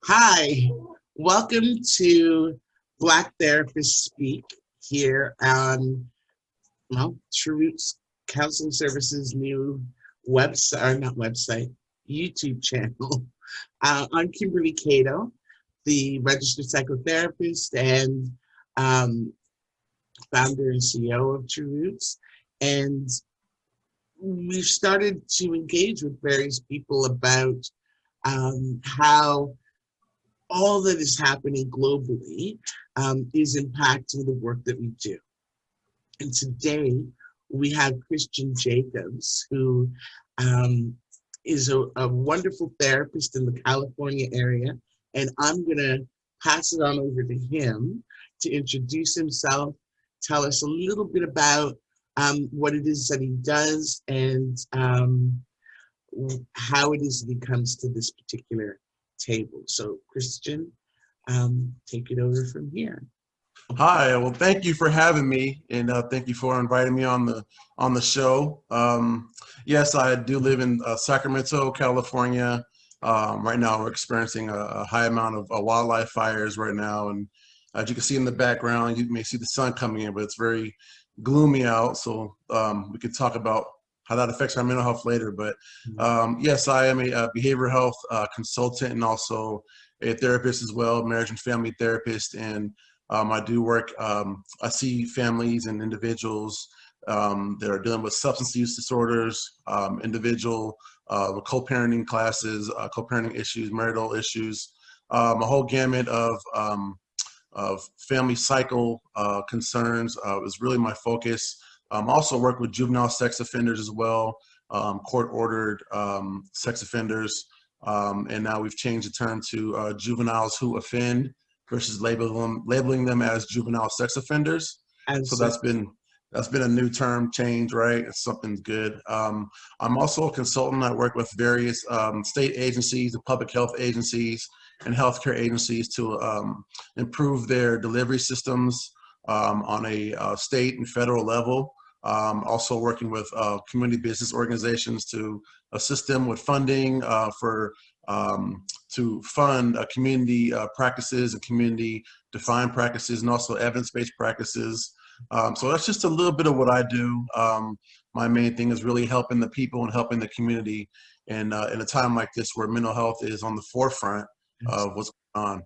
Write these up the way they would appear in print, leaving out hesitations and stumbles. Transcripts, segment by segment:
Hi, welcome to Black Therapists Speak here on, True Roots Counseling Services' new website, or not website, YouTube channel. I'm Kimberly Cato, the registered psychotherapist and um, founder and CEO of True Roots. And we've started to engage with various people about how all that is happening globally is impacting the work that we do. And today we have Christian Jacobs, who is a wonderful therapist in the California area. And I'm gonna pass it on over to him to introduce himself, tell us a little bit about what it is that he does and how it is that he comes to this particular table. So Christian, take it over from here. Hi, well, thank you for having me, and thank you for inviting me on the show. Yes, I do live in Sacramento, California. Right now, we're experiencing a high amount of wildlife fires right now, and as you can see in the background, you may see the sun coming in, but it's very gloomy out. So we could talk about how that affects our mental health later. But yes, I am a behavioral health consultant and also a therapist as well, marriage and family therapist. And I do work, I see families and individuals that are dealing with substance use disorders, individual co-parenting classes, co-parenting issues, marital issues, a whole gamut of family cycle concerns is really my focus. Also work with juvenile sex offenders as well, court-ordered sex offenders, and now we've changed the term to juveniles who offend versus labeling them as juvenile sex offenders. So that's been a new term change, right? It's something good. I'm also a consultant. I work with various state agencies and public health agencies and healthcare agencies to improve their delivery systems on a state and federal level. Also working with community business organizations to assist them with funding to fund community practices and community defined practices and also evidence-based practices. So that's just a little bit of what I do. My main thing is really helping the people and helping the community in a time like this where mental health is on the forefront of what's going on.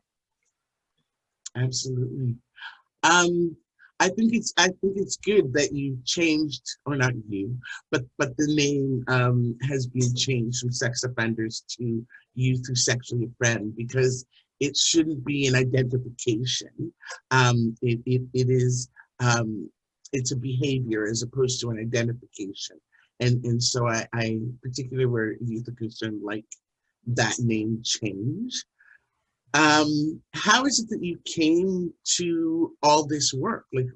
Absolutely. I think it's good that you changed, or not you, but the name has been changed from sex offenders to youth who sexually offend, because it shouldn't be an identification. It is it's a behavior as opposed to an identification, and so I particularly where youth are concerned, like that name change. How is it that you came to all this work? Like,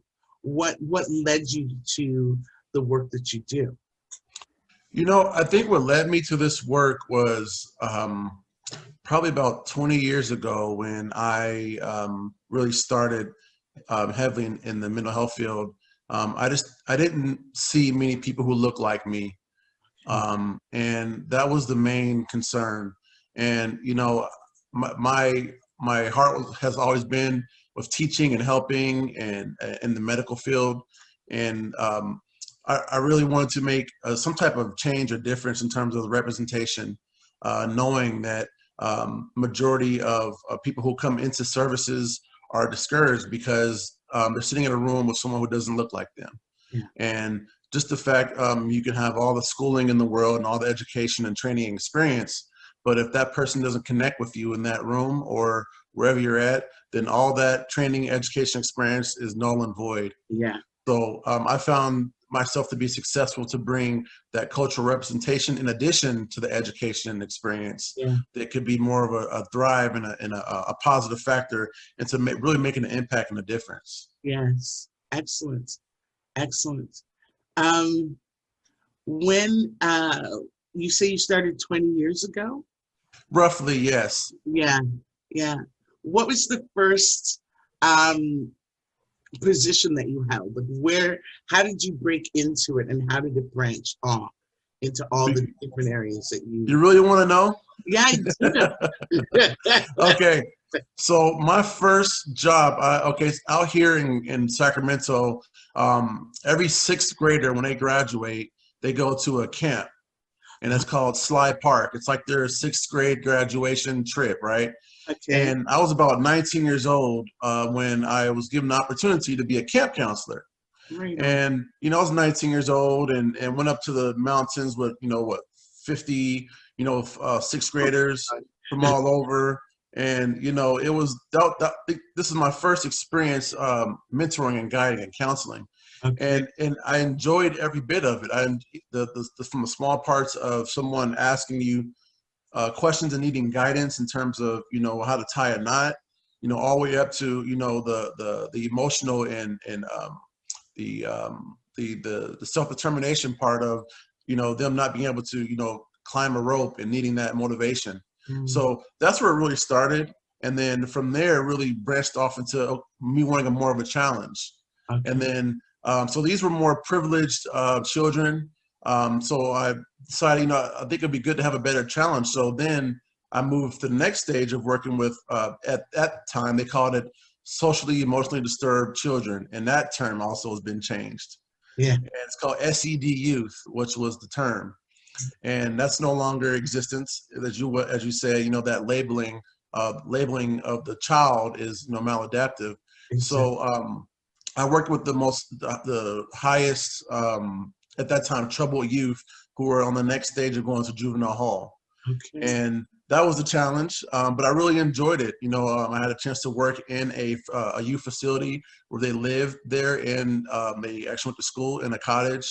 what led you to the work that you do? You know, I think what led me to this work was probably about 20 years ago when I really started heavily in the mental health field. I didn't see many people who look like me, and that was the main concern. And you know, my heart has always been with teaching and helping and in the medical field, and I really wanted to make some type of change or difference in terms of the representation, knowing that majority of people who come into services are discouraged because they're sitting in a room with someone who doesn't look like them. Yeah. And just the fact you can have all the schooling in the world and all the education and training experience, but if that person doesn't connect with you in that room or wherever you're at, then all that training, education, experience is null and void. Yeah. So I found myself to be successful to bring that cultural representation in addition to the education and experience. Yeah. That could be more of a thrive and a positive factor into really making an impact and a difference. Yes. Excellent. Excellent. When you say you started 20 years ago? Roughly, yes. Yeah. Yeah. What was the first position that you held? Like how did you break into it, and how did it branch off into all the different areas that you really want to know? Yeah, I do. Okay, so my first job, okay, out here in Sacramento, every sixth grader, when they graduate, they go to a camp, and it's called Sly Park. It's like their sixth grade graduation trip, right? Okay. And I was about 19 years old when I was given the opportunity to be a camp counselor. Right on. And, I was 19 years old and went up to the mountains with, 50, sixth graders from all over. And, it was, this is my first experience mentoring and guiding and counseling. Okay. And I enjoyed every bit of it. From the small parts of someone asking you questions and needing guidance in terms of, how to tie a knot, all the way up to, the emotional and the self-determination part of, them not being able to, climb a rope and needing that motivation. Mm. So that's where it really started. And then from there, really branched off into me wanting more of a challenge. Okay. And then, so these were more privileged children. So I decided, I think it'd be good to have a better challenge. So then I moved to the next stage of working with, at that time, they called it socially, emotionally disturbed children. And that term also has been changed. Yeah. And it's called SED youth, which was the term. And that's no longer existence. As you say, that labeling of the child is, maladaptive. Exactly. So I worked with the highest, at that time, troubled youth who were on the next stage of going to juvenile hall. Okay. And that was a challenge, but I really enjoyed it. I had a chance to work in a youth facility where they lived there, and they actually went to school in a cottage,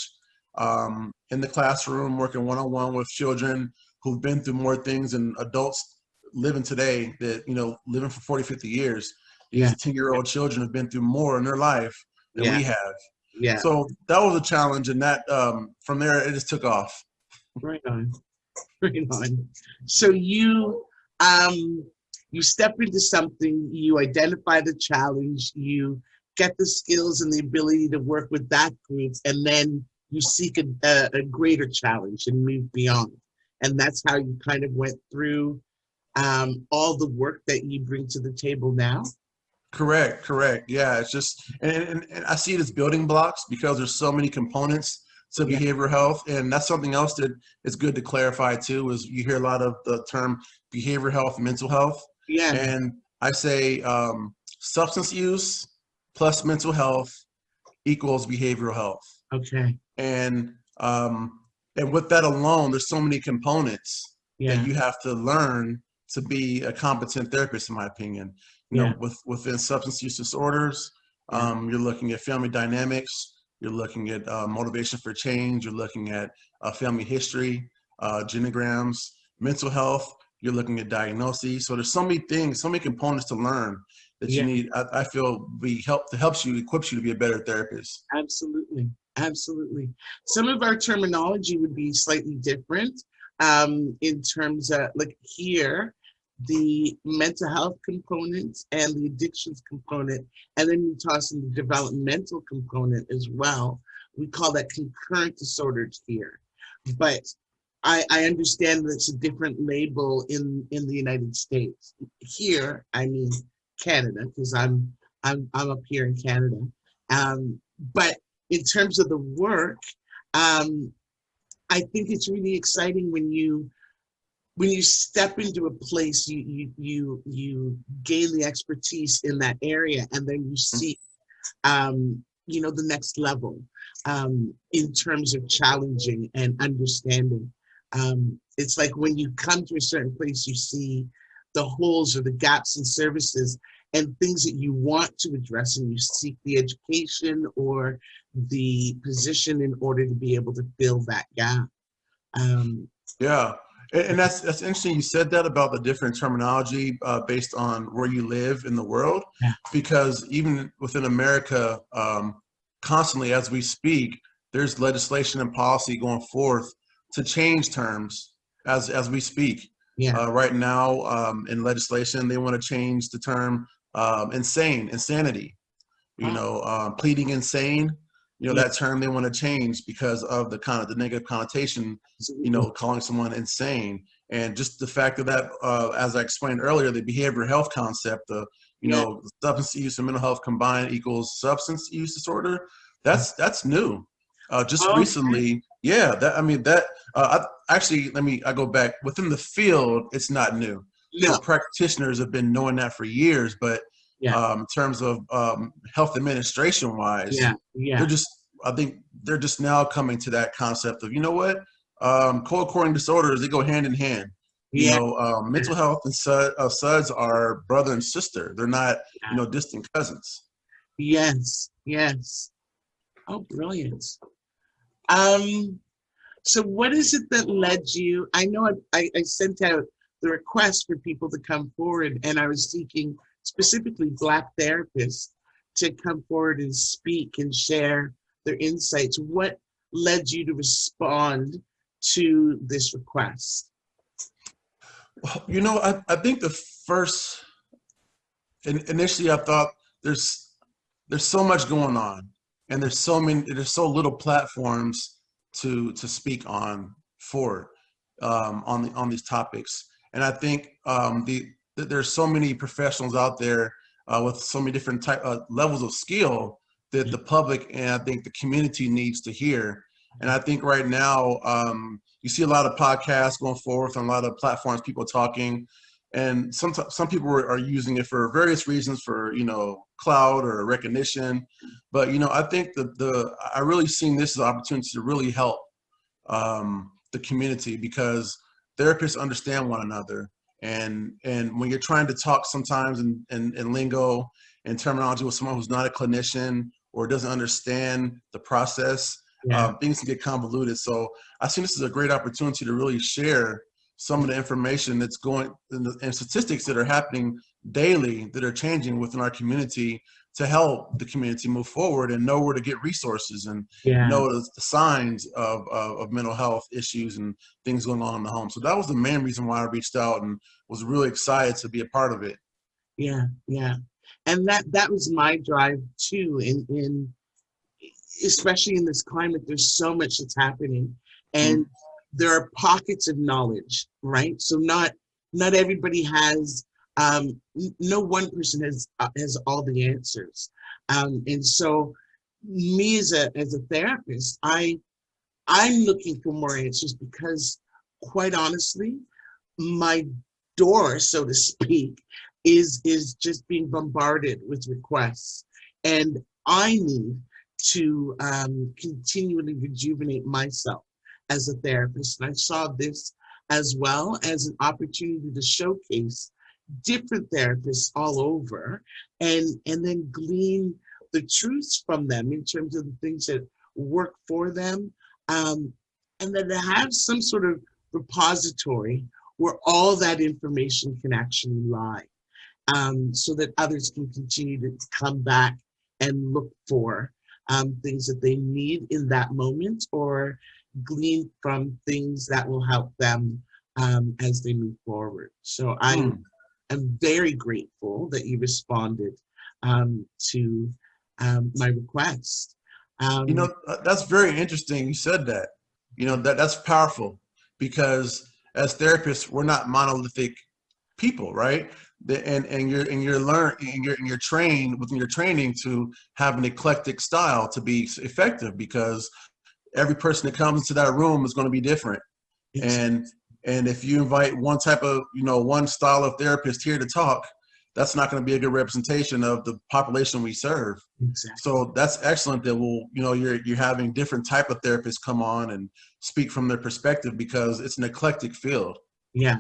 in the classroom, working one-on-one with children who've been through more things than adults living today that, living for 40, 50 years. These 10-year-old children have been through more in their life than we have. Yeah. So that was a challenge, and that from there, it just took off. Right on. Right on. So you step into something, you identify the challenge, you get the skills and the ability to work with that group, and then you seek a greater challenge and move beyond. And that's how you kind of went through all the work that you bring to the table now. Correct. Yeah, it's just, and I see it as building blocks because there's so many components to behavioral health. And that's something else that is good to clarify too, is you hear a lot of the term behavioral health, mental health. Yeah. And I say substance use plus mental health equals behavioral health. Okay. And with that alone, there's so many components that you have to learn to be a competent therapist, in my opinion. Within substance use disorders, you're looking at family dynamics, you're looking at motivation for change, you're looking at family history, genograms, mental health, you're looking at diagnoses. So there's so many things, so many components to learn that you need, I feel, equips you to be a better therapist. Absolutely. Absolutely. Some of our terminology would be slightly different in terms of, like here, the mental health component and the addictions component, and then you toss in the developmental component as well. We call that concurrent disorders here. But I understand that it's a different label in the United States. Here, I mean Canada, because I'm up here in Canada. But in terms of the work, I think it's really exciting when you step into a place, you gain the expertise in that area, and then you see, the next level in terms of challenging and understanding. It's like when you come to a certain place, you see the holes or the gaps in services and things that you want to address, and you seek the education or the position in order to be able to fill that gap. Yeah. And that's interesting. You said that about the different terminology based on where you live in the world, because even within America, constantly as we speak, there's legislation and policy going forth to change terms as we speak. Right now, in legislation, they want to change the term insanity. Pleading insane. That term they want to change because of the negative connotation, calling someone insane. And just the fact of that, as I explained earlier, the behavioral health concept, substance use and mental health combined equals substance use disorder. That's new. Just recently, I go back within the field. It's not new. No. Practitioners have been knowing that for years, but in terms of health administration wise, I think they're just now coming to that concept of, you know what, co-occurring disorders, they go hand in hand. Mental health and SUDS are brother and sister. They're not, distant cousins. Yes. Oh, brilliant. So what is it that led you? I know I sent out the request for people to come forward, and I was seeking specifically Black therapists to come forward and speak and share their insights. What led you to respond to this request? I think the first, initially I thought there's so much going on, and there's so little platforms to speak on on these topics. And I think there's so many professionals out there with so many different levels of skill that the public and I think the community needs to hear. And I think right now you see a lot of podcasts going forth on a lot of platforms, people talking, and some people are using it for various reasons, for clout or recognition. But I think I really seen this as an opportunity to really help the community, because therapists understand one another, and when you're trying to talk sometimes in lingo and terminology with someone who's not a clinician or doesn't understand the process, things can get convoluted. So I think this is a great opportunity to really share some of the information that's going and statistics that are happening daily that are changing within our community, to help the community move forward and know where to get resources and know the signs of mental health issues and things going on in the home. So that was the main reason why I reached out and was really excited to be a part of it. Yeah. And that was my drive too, in especially in this climate. There's so much that's happening, and there are pockets of knowledge, right? So not everybody has, no one person has all the answers. And so me as a therapist, I'm looking for more answers, because quite honestly, my door, so to speak, is just being bombarded with requests. And I need to continually rejuvenate myself as a therapist. And I saw this as well as an opportunity to showcase different therapists all over, and then glean the truths from them in terms of the things that work for them, and then to have some sort of repository where all that information can actually lie, so that others can continue to come back and look for things that they need in that moment, or glean from things that will help them as they move forward. So I'm very grateful that you responded to my request. That's very interesting. You said that. That's powerful, because as therapists, we're not monolithic people, right? You're trained within your training to have an eclectic style to be effective, because every person that comes into that room is going to be different. And if you invite one type of, one style of therapist here to talk, that's not going to be a good representation of the population we serve. Exactly. So that's excellent that you're having different type of therapists come on and speak from their perspective, because it's an eclectic field. Yeah.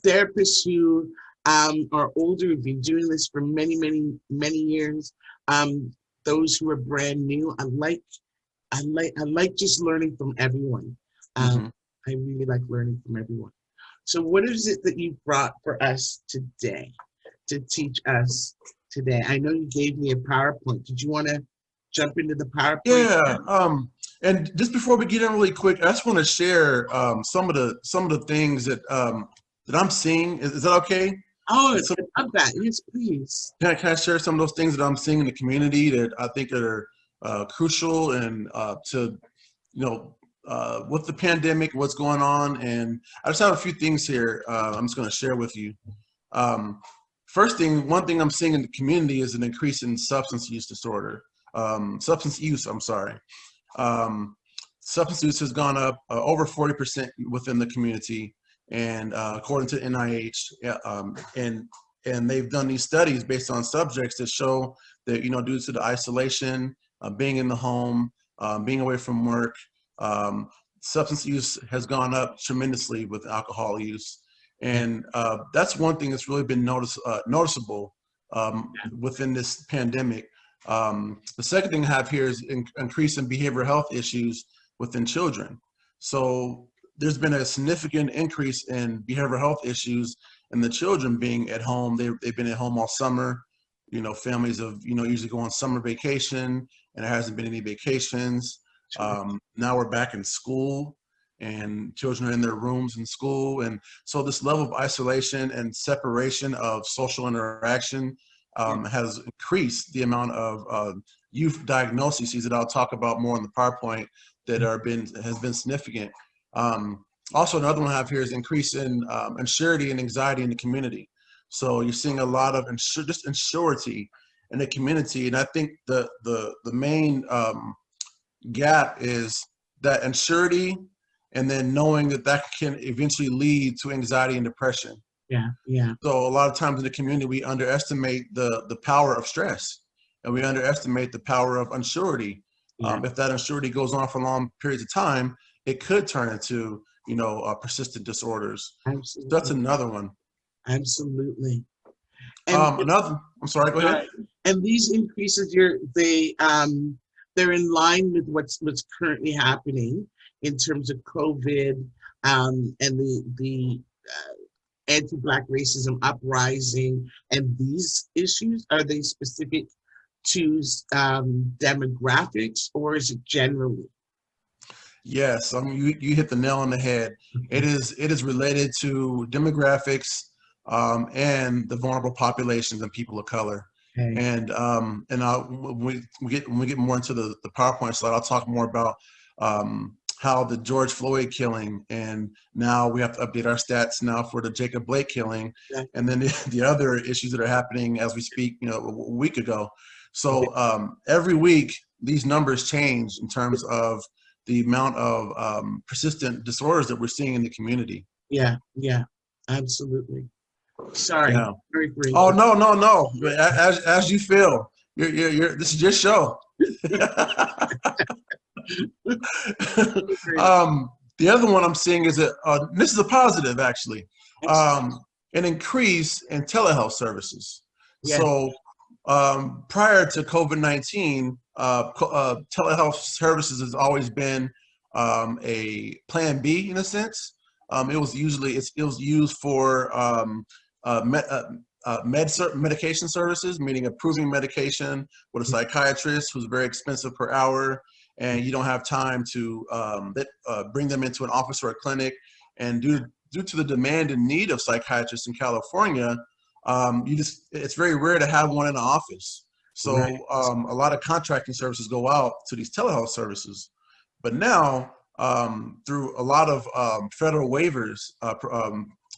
Therapists who are older, who've been doing this for many, many, many years. Those who are brand new. I like just learning from everyone. I really like learning from everyone. So what is it that you brought for us today, to teach us today? I know you gave me a PowerPoint. Did you want to jump into the PowerPoint? Yeah. And just before we get in really quick, I just want to share some of the things that I'm seeing. Is that okay? Oh, I love that. Yes, please. Can I share some of those things that I'm seeing in the community that I think are crucial, and to with the pandemic, what's going on, and I just have a few things here I'm just going to share with you. One thing I'm seeing in the community is an increase in substance use, I'm sorry. Substance use has gone up over 40% within the community, and according to NIH, and they've done these studies based on subjects that show that, due to the isolation, being in the home, being away from work, substance use has gone up tremendously with alcohol use. And that's one thing that's really been noticeable within this pandemic. The second thing I have here is increase in behavioral health issues within children. So there's been a significant increase in behavioral health issues and the children being at home. They've been at home all summer. Families have, usually go on summer vacation, and there hasn't been any vacations. Now we're back in school, and children are in their rooms in school. And so this level of isolation and separation of social interaction has increased the amount of youth diagnoses that I'll talk about more in the PowerPoint that has been significant. Also, another one I have here is increase in anxiety and anxiety in the community. So you're seeing a lot of just insurity in the community, and I think the main gap is that insurity, and then knowing that can eventually lead to anxiety and depression. Yeah, yeah. So a lot of times in the community, we underestimate the power of stress, and we underestimate the power of unsurety. Yeah. If that unsurety goes on for long periods of time, it could turn into, persistent disorders. Absolutely. That's another one. Absolutely. And I'm sorry, go ahead. And these increases, they're in line with what's currently happening in terms of COVID and the anti-Black racism uprising. And these issues, are they specific to demographics, or is it generally? Yes, you hit the nail on the head. It is related to demographics and the vulnerable populations and people of color. Okay. And when we get more into the PowerPoint slide, I'll talk more about how the George Floyd killing, and now we have to update our stats now for the Jacob Blake killing, and then the other issues that are happening as we speak, a week ago. So every week these numbers change in terms of the amount of persistent disorders that we're seeing in the community. Yeah, absolutely. Sorry. Yeah. Oh, no. As you feel. This is your show. The other one I'm seeing is this is a positive, actually. An increase in telehealth services. Yeah. So prior to COVID-19, telehealth services has always been a plan B in a sense. It was used for medication services, meaning approving medication with a psychiatrist who's very expensive per hour, and you don't have time to bring them into an office or a clinic. And due to the demand and need of psychiatrists in California, it's very rare to have one in the office. So a lot of contracting services go out to these telehealth services. But now, through a lot of federal waivers,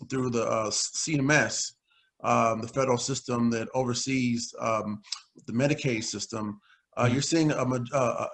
through the CMS, the federal system that oversees the Medicaid system, you're seeing an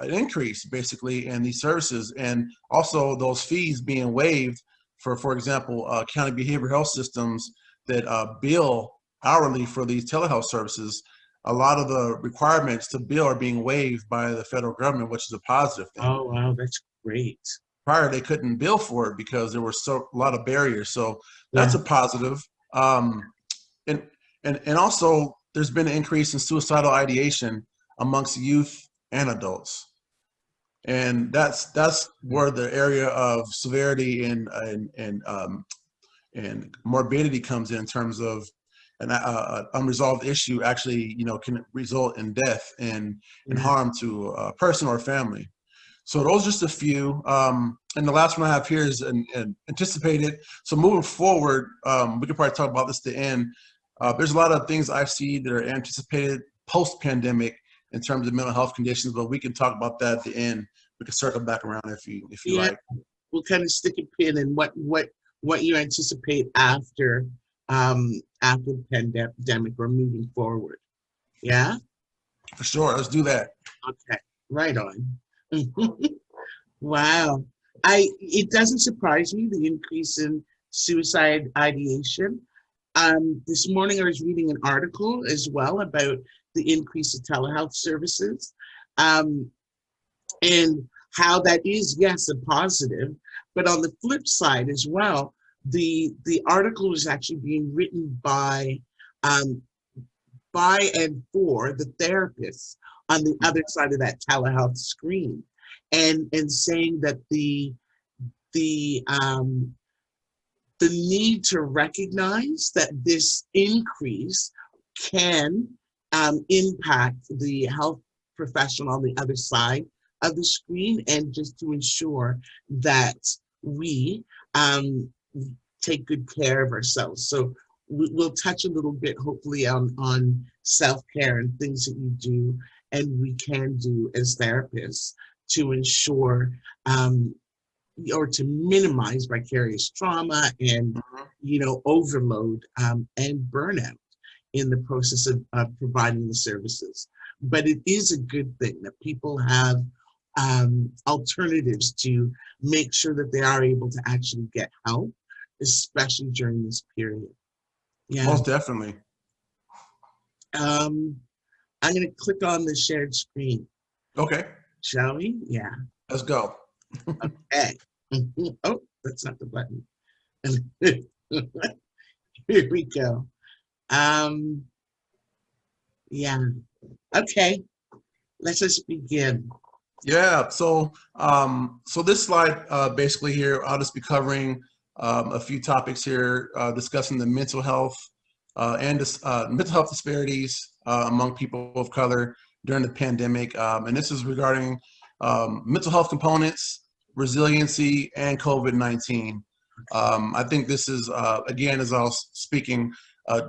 increase basically in these services, and also those fees being waived for example, county behavioral health systems that bill hourly for these telehealth services. A lot of the requirements to bill are being waived by the federal government, which is a positive thing. Oh, wow, that's great. Prior, they couldn't bill for it because there were a lot of barriers. So that's a positive. And also, there's been an increase in suicidal ideation amongst youth and adults. And that's where the area of severity and morbidity comes in terms of an unresolved issue actually, can result in death and harm to a person or family. So those are just a few. And the last one I have here is anticipated. So moving forward, we could probably talk about this at the end. There's a lot of things I see that are anticipated post-pandemic in terms of mental health conditions, but we can talk about that at the end we can circle back around if you Yeah, like. we'll kind of stick a pin in what you anticipate after the pandemic or moving forward. Yeah. For sure, let's do that. Okay. Right on. Wow. It doesn't surprise me, the increase in suicide ideation. This morning I was reading an article as well about the increase of telehealth services, and how that is, yes, a positive, but on the flip side as well, the article was actually being written um, by and for the therapists on the other side of that telehealth screen, and saying that the need to recognize that this increase can impact the health professional on the other side of the screen, and just to ensure that we take good care of ourselves. So we'll touch a little bit, hopefully, on self-care and things that you do and we can do as therapists to ensure or to minimize vicarious trauma and overload and burnout in the process of providing the services. But it is a good thing that people have alternatives to make sure that they are able to actually get help, especially during this period. Yeah. Most definitely. I'm going to click on the shared screen. Okay. Shall we? Yeah. Let's go. Okay. Oh, that's not the button. Here we go. Yeah. Okay. Let's just begin. Yeah. So this slide basically here, I'll just be covering a few topics here, discussing the mental health and mental health disparities among people of color during the pandemic. And this is regarding mental health components, resiliency, and COVID-19. I think this is, again, as I was speaking,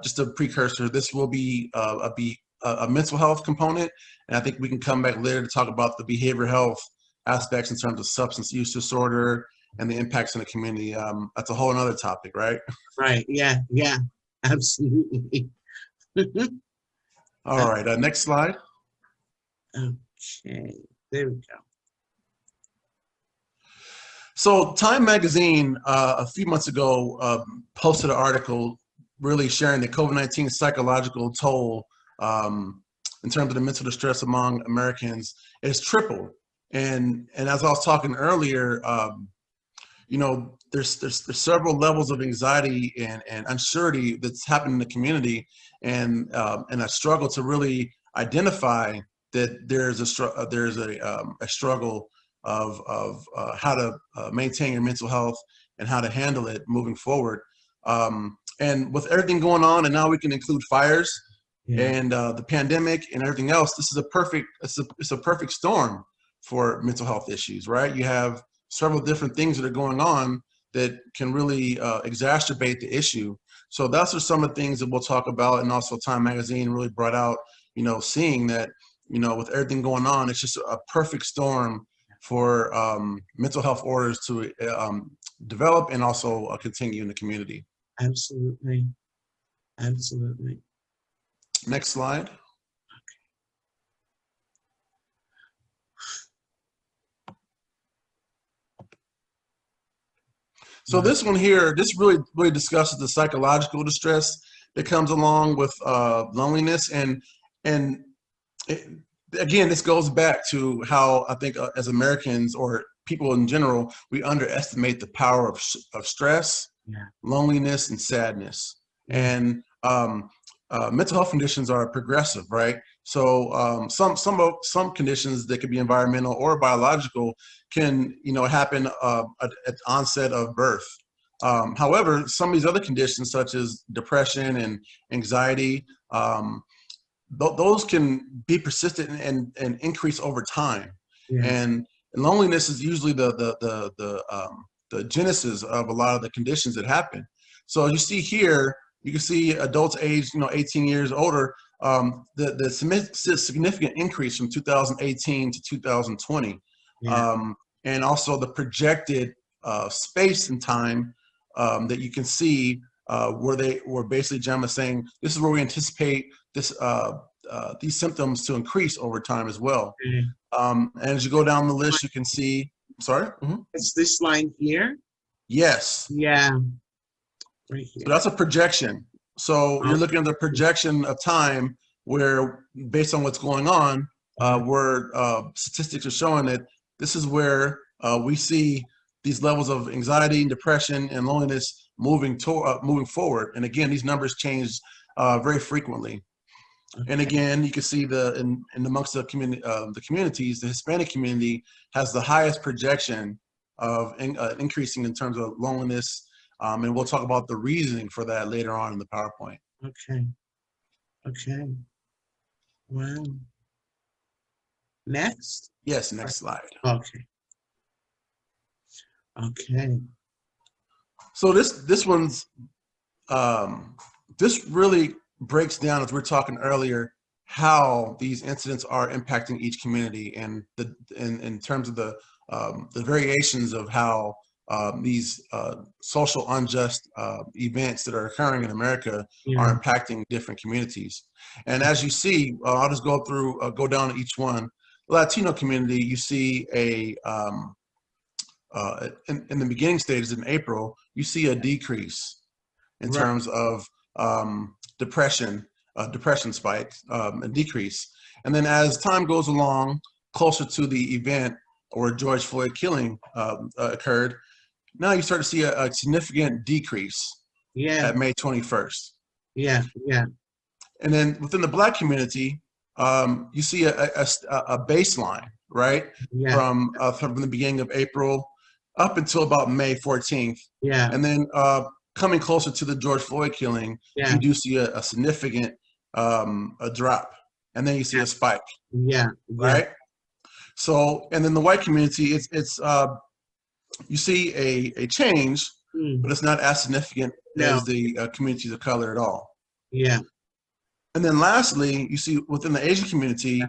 just a precursor. This will be a mental health component, and I think we can come back later to talk about the behavioral health aspects in terms of substance use disorder and the impacts in the community. That's a whole other topic, right? Right. Yeah. Yeah. Absolutely. All right. Next slide. Okay. There we go. So Time Magazine a few months ago posted an article really sharing the COVID-19 psychological toll in terms of the mental distress among Americans. It's tripled. And as I was talking earlier, there's several levels of anxiety and uncertainty that's happening in the community, and a struggle to really identify that there's a struggle of how to maintain your mental health and how to handle it moving forward. And with everything going on, and now we can include fires and the pandemic and everything else, this is a perfect storm for mental health issues, right? You have several different things that are going on that can really exacerbate the issue. So that's just some of the things that we'll talk about. And also Time Magazine really brought out, seeing that, with everything going on, it's just a perfect storm for mental health orders to develop and also continue in the community. Absolutely. Absolutely. Next slide. So this one here, this really discusses the psychological distress that comes along with loneliness, and again, this goes back to how I think as Americans or people in general, we underestimate the power of stress, loneliness, and sadness. And mental health conditions are progressive, right? So some conditions that could be environmental or biological can happen at the onset of birth. However, some of these other conditions, such as depression and anxiety, those can be persistent and increase over time. And loneliness is usually the genesis of a lot of the conditions that happen. So you see here, you can see adults aged 18 years older, the significant increase from 2018 to 2020. Yeah. And also the projected space and time that you can see where basically JAMA saying this is where we anticipate these symptoms to increase over time as well. Okay. And as you go down the list, you can see, sorry? It's this line here? Yes. Yeah, right So here. that's a projection. So you're looking at the projection of time where, based on what's going on, where statistics are showing that this is where we see these levels of anxiety, depression, and loneliness moving forward. And again, these numbers change very frequently. And again, you can see in amongst the communities, the Hispanic community has the highest projection of increasing in terms of loneliness. And we'll talk about the reasoning for that later on in the PowerPoint. Okay. Okay. Wow. Next? Yes, next slide. Okay. Okay. So this one's this really breaks down, as we were talking earlier, how these incidents are impacting each community, and in terms of the variations of how these social unjust events that are occurring in America are impacting different communities. And as you see, I'll just go down each one. The Latino community, you see in the beginning stages in April, you see a decrease in terms of depression spikes, a decrease. And then as time goes along, closer to the event where George Floyd killing occurred, now you start to see a significant decrease at May 21st. Yeah. And then within the Black community, you see a baseline, right? From the beginning of April up until about May 14th. Yeah. And then coming closer to the George Floyd killing, you do see a significant a drop. And then you see a spike. Yeah. Right? So, and then the white community, it's you see a change, but it's not as significant as the communities of color at all. Yeah. And then lastly, you see within the Asian community,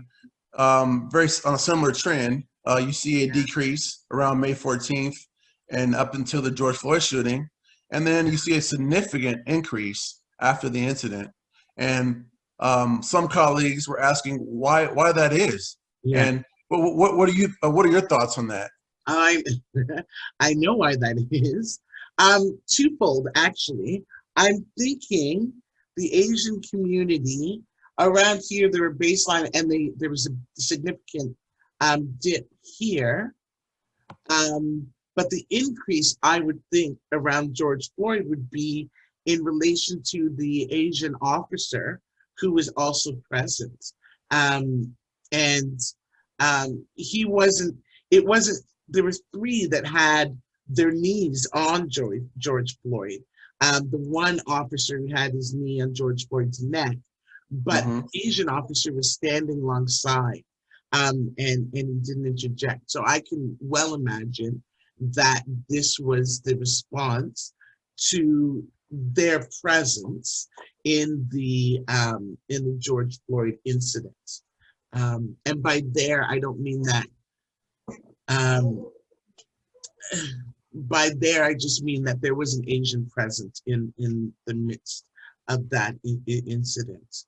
on a similar trend, you see a decrease around May 14th and up until the George Floyd shooting. And then you see a significant increase after the incident. And some colleagues were asking why that is. And what are your thoughts on that? I know why that is. Twofold, actually. I'm thinking the Asian community around here, there were baseline, and there was a significant dip here. But the increase, I would think, around George Floyd would be in relation to the Asian officer who was also present. There was three that had their knees on George Floyd. The one officer who had his knee on George Floyd's neck, but the Asian officer was standing alongside, and he didn't interject. So I can well imagine that this was the response to their presence in the George Floyd incident. And by there, I don't mean that. By there, I just mean that there was an Asian presence in the midst of that incident.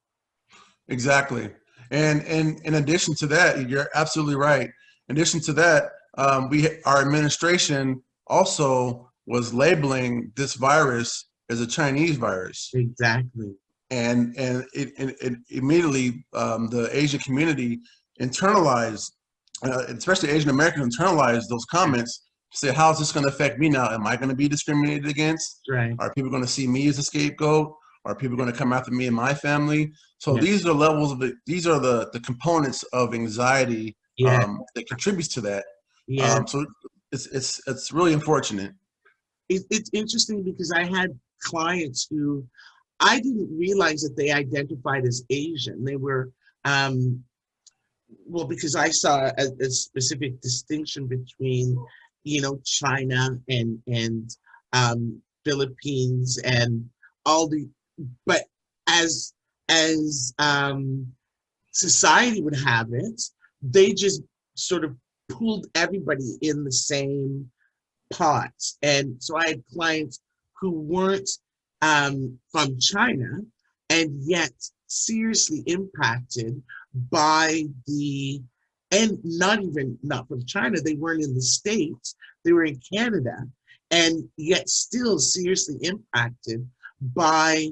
Exactly. And in addition to that, you're absolutely right. In addition to that, our administration also was labeling this virus as a Chinese virus. Exactly. And it immediately, the Asian community internalized, especially Asian Americans internalized those comments to say, how is this going to affect me now? Am I going to be discriminated against? Right. Are people going to see me as a scapegoat? Are people going to come after me and my family? So these are levels of these are the components of anxiety that contributes to that. So it's really unfortunate. It's interesting because I had clients who I didn't realize that they identified as Asian. They were, well, because I saw a specific distinction between, China and Philippines and all but as society would have it, they just sort of pulled everybody in the same pot. And so I had clients who weren't from China and yet seriously impacted by the, and not from China, they weren't in the States, they were in Canada, and yet still seriously impacted by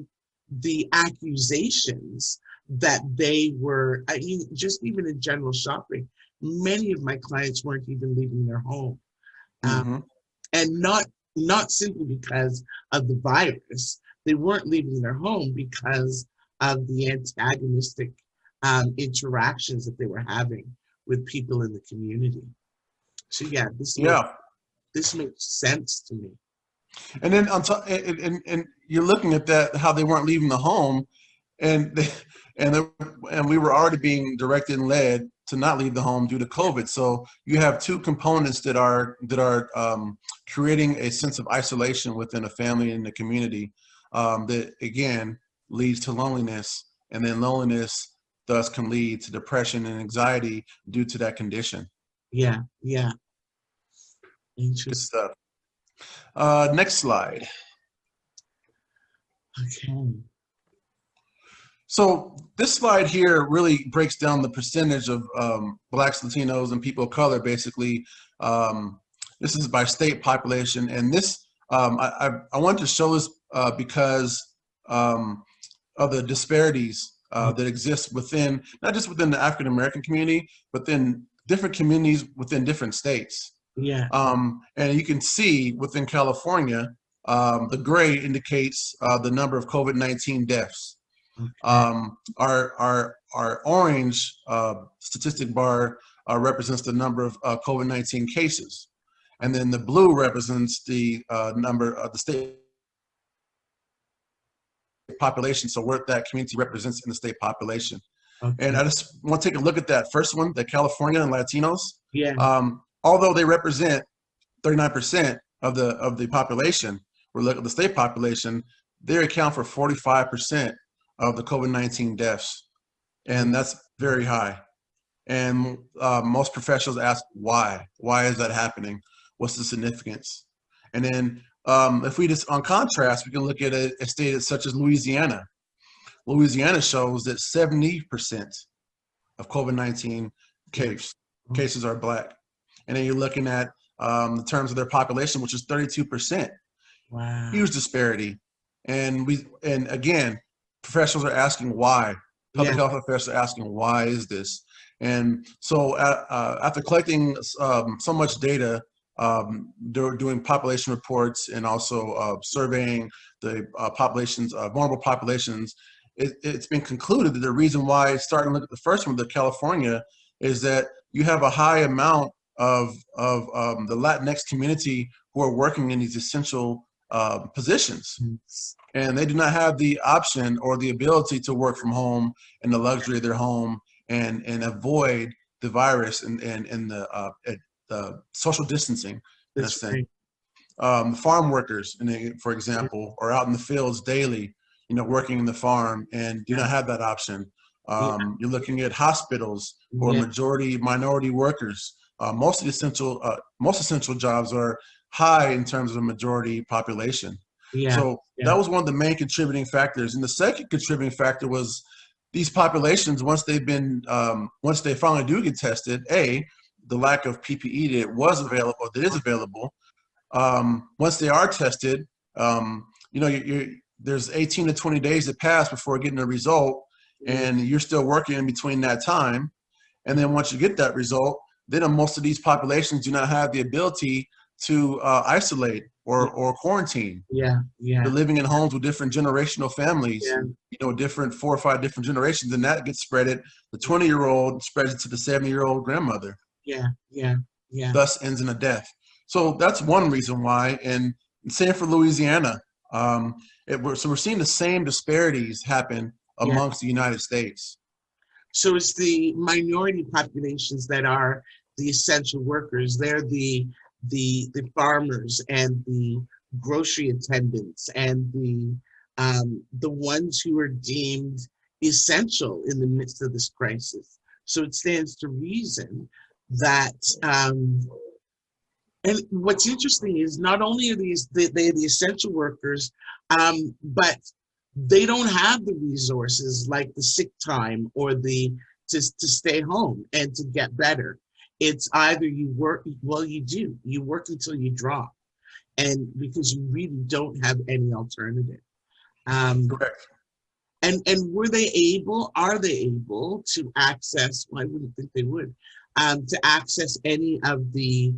the accusations that they were, I mean, just even in general shopping, many of my clients weren't even leaving their home. Mm-hmm. And not simply because of the virus. They weren't leaving their home because of the antagonistic interactions that they were having with people in the community. So yeah, this makes sense to me. And then on top, and you're looking at that, how they weren't leaving the home, and they, and we were already being directed and led to not leave the home due to COVID. So you have two components that are creating a sense of isolation within a family and the community, that again leads to loneliness, and then loneliness thus can lead to depression and anxiety due to that condition. Yeah, Good interesting. stuff. Next slide. Okay. So this slide here really breaks down the percentage of Blacks, Latinos, and people of color, basically. This is by state population. And this, I wanted to show this because of the disparities that exist within, not just within the African-American community, but then different communities within different states. Yeah. And you can see within California, the gray indicates the number of COVID-19 deaths. Okay. Our orange statistic bar represents the number of COVID-19 cases. And then the blue represents the number of the state population, so what that community represents in the state population. Okay. And I just want to take a look at that first one, the California and Latinos. Yeah. Although they represent 39% of the population, we look at the state population, they account for 45% of the COVID-19 deaths. And that's very high. And most professionals ask why? Why is that happening? What's the significance? And then if we just, on contrast, we can look at a state such as Louisiana. Louisiana shows that 70% of COVID-19 cases are Black. And then you're looking at the terms of their population, which is 32%. Wow. Huge disparity. And again, professionals are asking why. Public health professionals are asking, why is this? And so after collecting so much data, doing population reports and also surveying the populations, vulnerable populations, it's been concluded that the reason why, starting to look at the first one, the California, is that you have a high amount of the Latinx community who are working in these essential positions. And they do not have the option or the ability to work from home in the luxury of their home and avoid the virus and the social distancing. That's right. Farm workers, for example, are out in the fields daily, working in the farm and do not have that option. You're looking at hospitals who are majority minority workers. Most essential jobs are high in terms of the majority population. So that was one of the main contributing factors. And the second contributing factor was these populations, once they finally do get tested, the lack of PPE that is available. Once they are tested, there's 18 to 20 days that pass before getting a result, and you're still working in between that time. And then once you get that result, then most of these populations do not have the ability to isolate or quarantine. They're living in homes with different generational families, different 4 or 5 different generations, and that gets spread it. The 20-year-old spreads it to the 70-year-old grandmother. Thus ends in a death. So that's one reason why. And same for Louisiana. So we're seeing the same disparities happen amongst the United States. So it's the minority populations that are the essential workers. They're the farmers and the grocery attendants and the ones who are deemed essential in the midst of this crisis. So it stands to reason that and what's interesting is not only are they're the essential workers, but they don't have the resources like the sick time or the to stay home and to get better. It's either you work, well, you work until you drop, and because you really don't have any alternative. Um, Correct. and are they able to access, well, I wouldn't think they would, to access any of the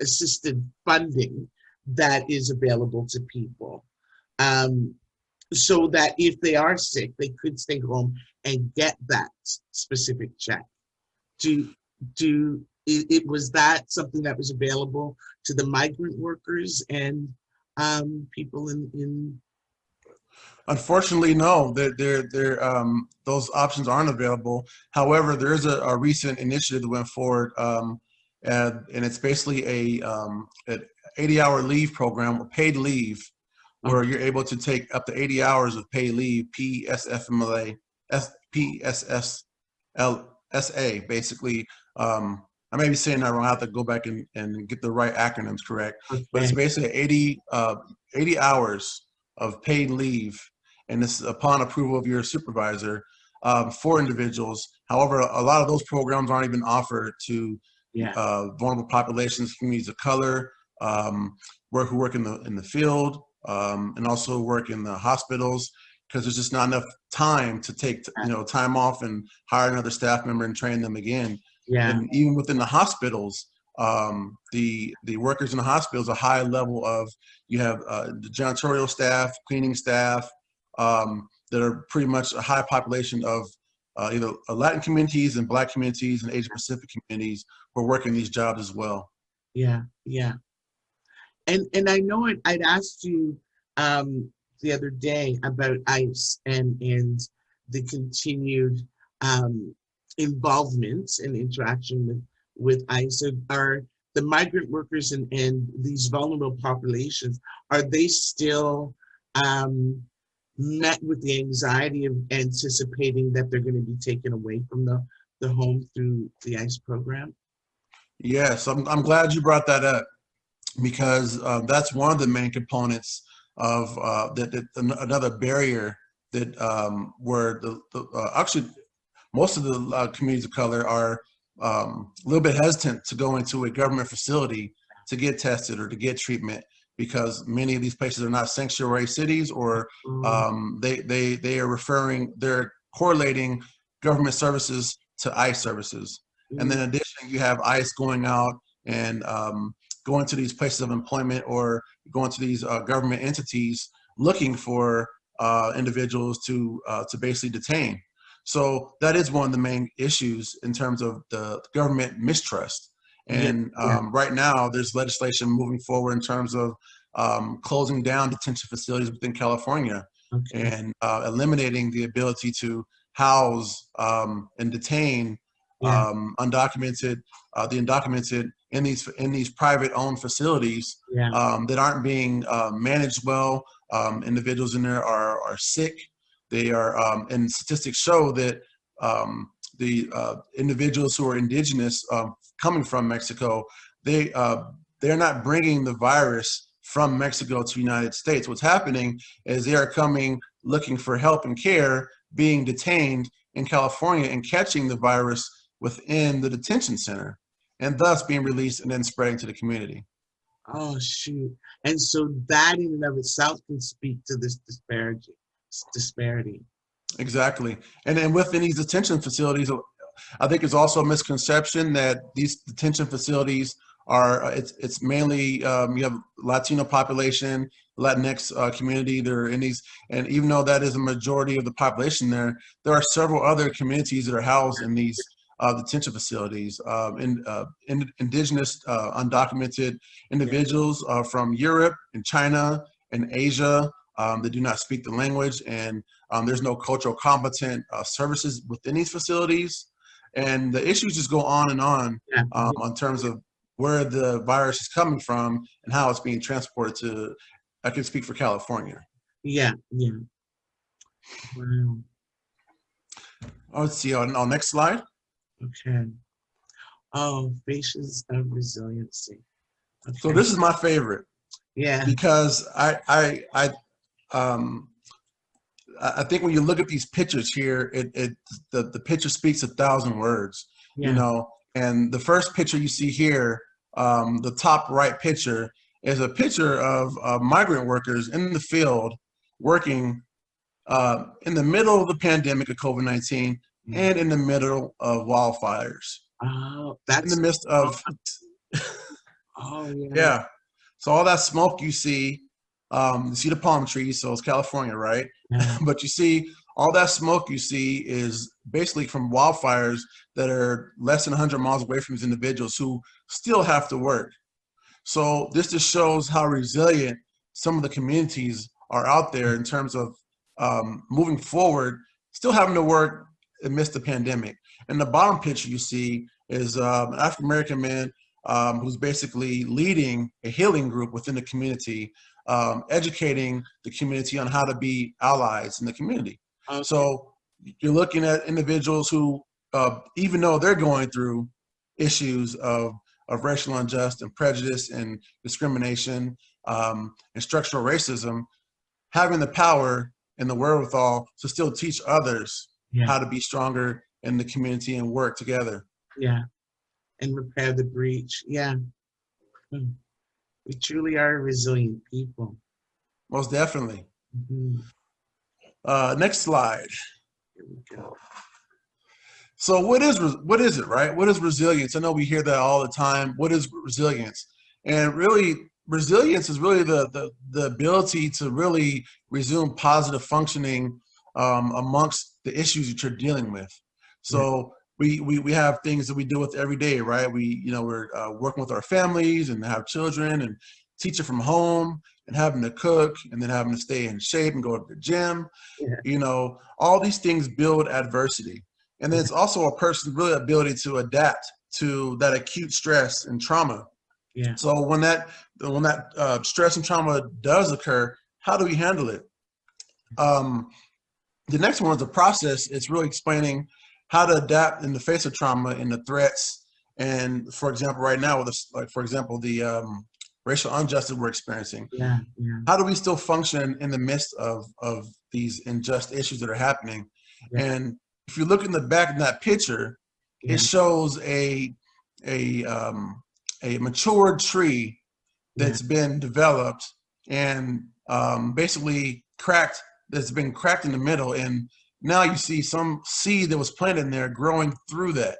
assisted funding that is available to people, um, so that if they are sick, they could stay home and get that specific check. It was that something that was available to the migrant workers and people in Unfortunately, no, those options aren't available. However, there is a recent initiative that went forward, and it's basically an 80-hour leave program, or paid leave, where you're able to take up to 80 hours of paid leave, PSFMLA, PSSLSA, basically. I may be saying that wrong. I have to go back and get the right acronyms correct. But it's Okay. basically 80 hours of paid leave, and this is upon approval of your supervisor, for individuals. However, a lot of those programs aren't even offered to Yeah. vulnerable populations, communities of color, who work in the field, and also work in the hospitals, because there's just not enough time to take time off and hire another staff member and train them again. Yeah. And even within the hospitals, the workers in the hospitals, a high level of, you have the janitorial staff, cleaning staff, that are pretty much a high population of either Latin communities and Black communities and Asian Pacific communities who are working these jobs as well. Yeah. Yeah. And I know I'd asked you the other day about ICE and the continued involvement and interaction with ICE. Are the migrant workers and these vulnerable populations, are they still met with the anxiety of anticipating that they're going to be taken away from the home through the ICE program? Yes, I'm glad you brought that up, because that's one of the main components of another barrier that where actually most of the communities of color are a little bit hesitant to go into a government facility to get tested or to get treatment, because many of these places are not sanctuary cities, or they're correlating government services to ICE services. And then in addition, you have ICE going out and going to these places of employment, or going to these government entities looking for individuals to basically detain. So that is one of the main issues in terms of the government mistrust. And right now, there's legislation moving forward in terms of closing down detention facilities within California, and eliminating the ability to house and detain the undocumented in these private-owned facilities that aren't being managed well. Individuals in there are sick. They are, and statistics show that the individuals who are indigenous coming from Mexico, they're not bringing the virus from Mexico to the United States. What's happening is they are coming looking for help and care, being detained in California and catching the virus within the detention center, and thus being released and then spreading to the community. Oh, shoot. And so that in and of itself can speak to this disparity. Exactly. And then within these detention facilities, I think it's also a misconception that these detention facilities are, it's mainly, you have Latino population, Latinx community, they're in these, and even though that is a majority of the population there are several other communities that are housed in these detention facilities, indigenous undocumented individuals from Europe and China and Asia that do not speak the language, and there's no cultural competent services within these facilities. And the issues just go on and on in terms of where the virus is coming from and how it's being transported to, I can speak for California. Yeah. Wow. Let's see, on next slide. Okay. Oh, Faces of Resiliency. So Okay. this is my favorite Yeah. because um, I think when you look at these pictures here, the picture speaks 1,000 words, you Yeah. know. And the first picture you see here, the top right picture, is a picture of migrant workers in the field working in the middle of the pandemic of COVID-19 Yeah. and in the middle of wildfires, Oh, in the that's. midst Oh, of, oh, yeah. yeah. So all that smoke you see the palm trees, so it's California, right? Yeah. But you see all that smoke you see is basically from wildfires that are less than 100 miles away from these individuals who still have to work. So this just shows how resilient some of the communities are out there in terms of moving forward, still having to work amidst the pandemic. And the bottom picture you see is an African-American man who's basically leading a healing group within the community, educating the community on how to be allies in the community. Okay. So you're looking at individuals who, even though they're going through issues of racial injustice and prejudice and discrimination and structural racism, having the power and the wherewithal to still teach others Yeah. how to be stronger in the community and work together. Yeah. And repair the breach. Yeah. Hmm. We truly are resilient people. Most definitely. Mhm. Next slide. Here we go. So what is it, right? What is resilience? I know we hear that all the time. What is resilience? And really, resilience is really the ability to really resume positive functioning amongst the issues that you're dealing with. Yeah. So we have things that we deal with every day, right? We're working with our families and have children and teaching from home and having to cook and then having to stay in shape and go to the gym. Yeah. You know, all these things build adversity. And then it's also a person's really ability to adapt to that acute stress and trauma. Yeah. So when that stress and trauma does occur, how do we handle it? The next one is a process. It's really explaining how to adapt in the face of trauma and the threats. And for example, right now, with this, like for example, the racial injustice we're experiencing, Yeah. Yeah. how do we still function in the midst of these unjust issues that are happening? Yeah. And if you look in the back of that picture, Yeah. it shows a matured tree Yeah. that's been developed and basically cracked, that's been cracked in the middle. And now you see some seed that was planted in there growing through that.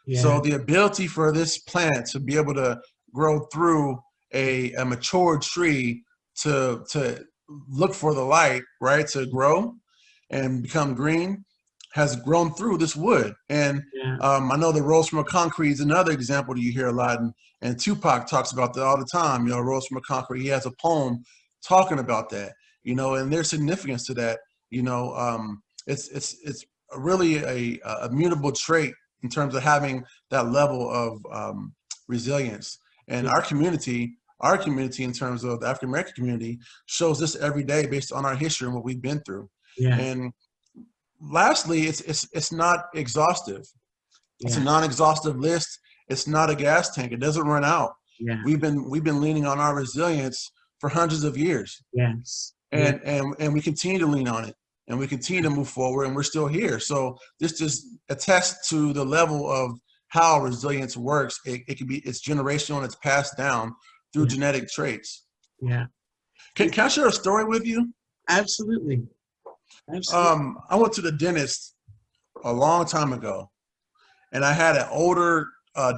Yeah. So the ability for this plant to be able to grow through a mature tree to look for the light, right, to grow and become green, has grown through this wood. And Yeah. I know the Rose from a Concrete is another example that you hear a lot, and Tupac talks about that all the time. You know, Rose from a Concrete, he has a poem talking about that, you know, and there's significance to that. You know, it's really a mutable trait in terms of having that level of resilience. And Yeah. our community in terms of the African American community shows this every day based on our history and what we've been through. Yeah. And lastly, it's not exhaustive. It's a Yeah. non-exhaustive list. It's not a gas tank. It doesn't run out. Yeah. We've been leaning on our resilience for hundreds of years, Yes. Yeah. and we continue to lean on it, and we continue to move forward, and we're still here. So this just attests to the level of how resilience works. It's generational and it's passed down through Yeah. genetic traits. Yeah. Can I share a story with you? Absolutely. Absolutely. I went to the dentist a long time ago, and I had an older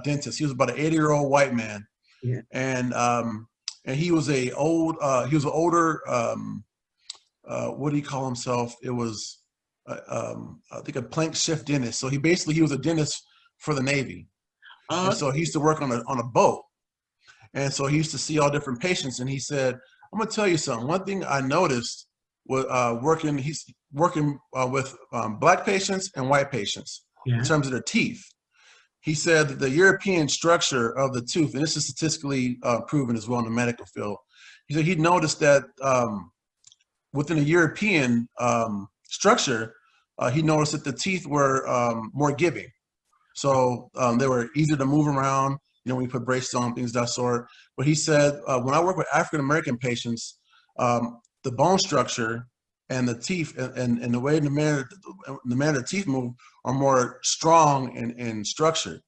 dentist. He was about an 80-year-old white man, Yeah. and he was an older what do you call himself? It was I think a plank shift dentist. So he was a dentist for the Navy, and so he used to work on a boat, and so he used to see all different patients. And he said, "I'm gonna tell you something. One thing I noticed was he's working with black patients and white patients in Yeah. terms of their teeth." He said that the European structure of the tooth, and this is statistically proven as well in the medical field, he said he noticed that within the European structure, he noticed that the teeth were more giving. So they were easy to move around, you know, when you put braces on, things of that sort. But he said, when I work with African-American patients, the bone structure and the teeth and the way the manner the teeth move are more strong and structured.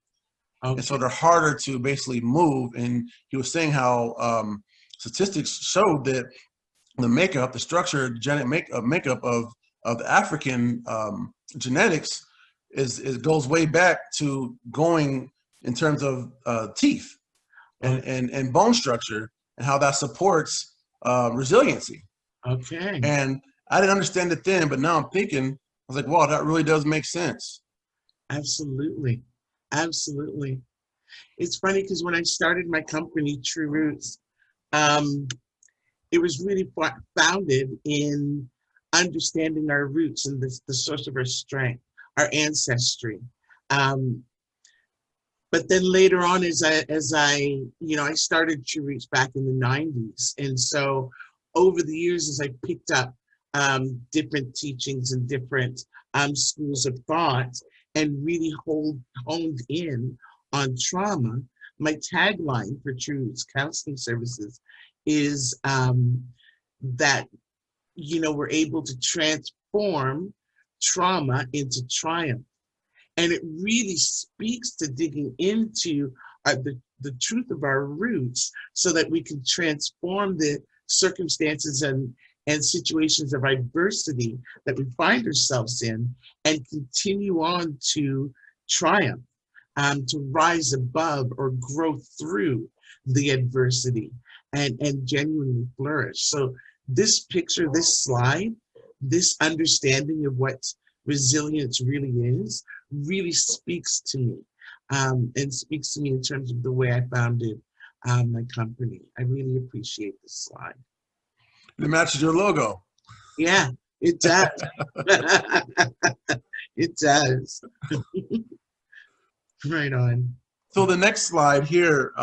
Okay. And so they're harder to basically move. And he was saying how statistics showed that the makeup, the structure, genetic makeup of the African genetics goes way back to going in terms of teeth and bone structure and how that supports resiliency. Okay. And I didn't understand it then, but now I'm thinking, I was like, wow, that really does make sense. Absolutely. Absolutely. It's funny because when I started my company, True Roots, it was really founded in understanding our roots and the source of our strength, our ancestry. But then later on, as I I started True Roots back in the 90s. And so over the years, as I picked up different teachings and different schools of thought and really honed in on trauma, my tagline for True Roots Counseling Services is that, we're able to transform trauma into triumph. And it really speaks to digging into the truth of our roots so that we can transform the circumstances and situations of adversity that we find ourselves in and continue on to triumph, to rise above or grow through the adversity and genuinely flourish. So this picture, this slide, this understanding of what resilience really is, really speaks to me, and speaks to me in terms of the way I founded my company. I really appreciate this slide. It matches your logo. Yeah, it does. It does. Right on. So the next slide here,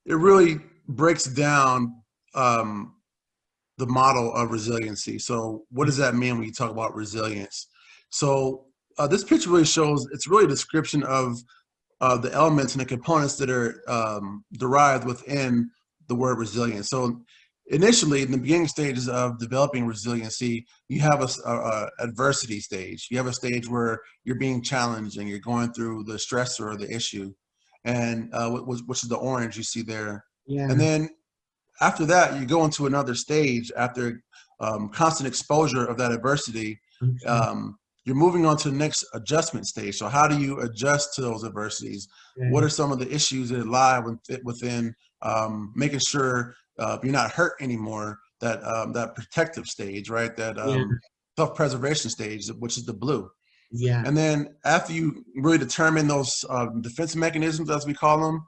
it really breaks down the model of resiliency. So what does that mean when you talk about resilience? So this picture really shows, it's really a description of the elements and the components that are derived within the word resilience. So initially, in the beginning stages of developing resiliency, you have a adversity stage. You have a stage where you're being challenged and you're going through the stressor or the issue, and which is the orange you see there. Yeah. And then after that, you go into another stage after constant exposure of that adversity. Okay. You're moving on to the next adjustment stage. So how do you adjust to those adversities? Okay. What are some of the issues that lie within making sure you're not hurt anymore? That protective stage, right? That self-preservation stage, which is the blue. Yeah. And then after you really determine those defense mechanisms, as we call them,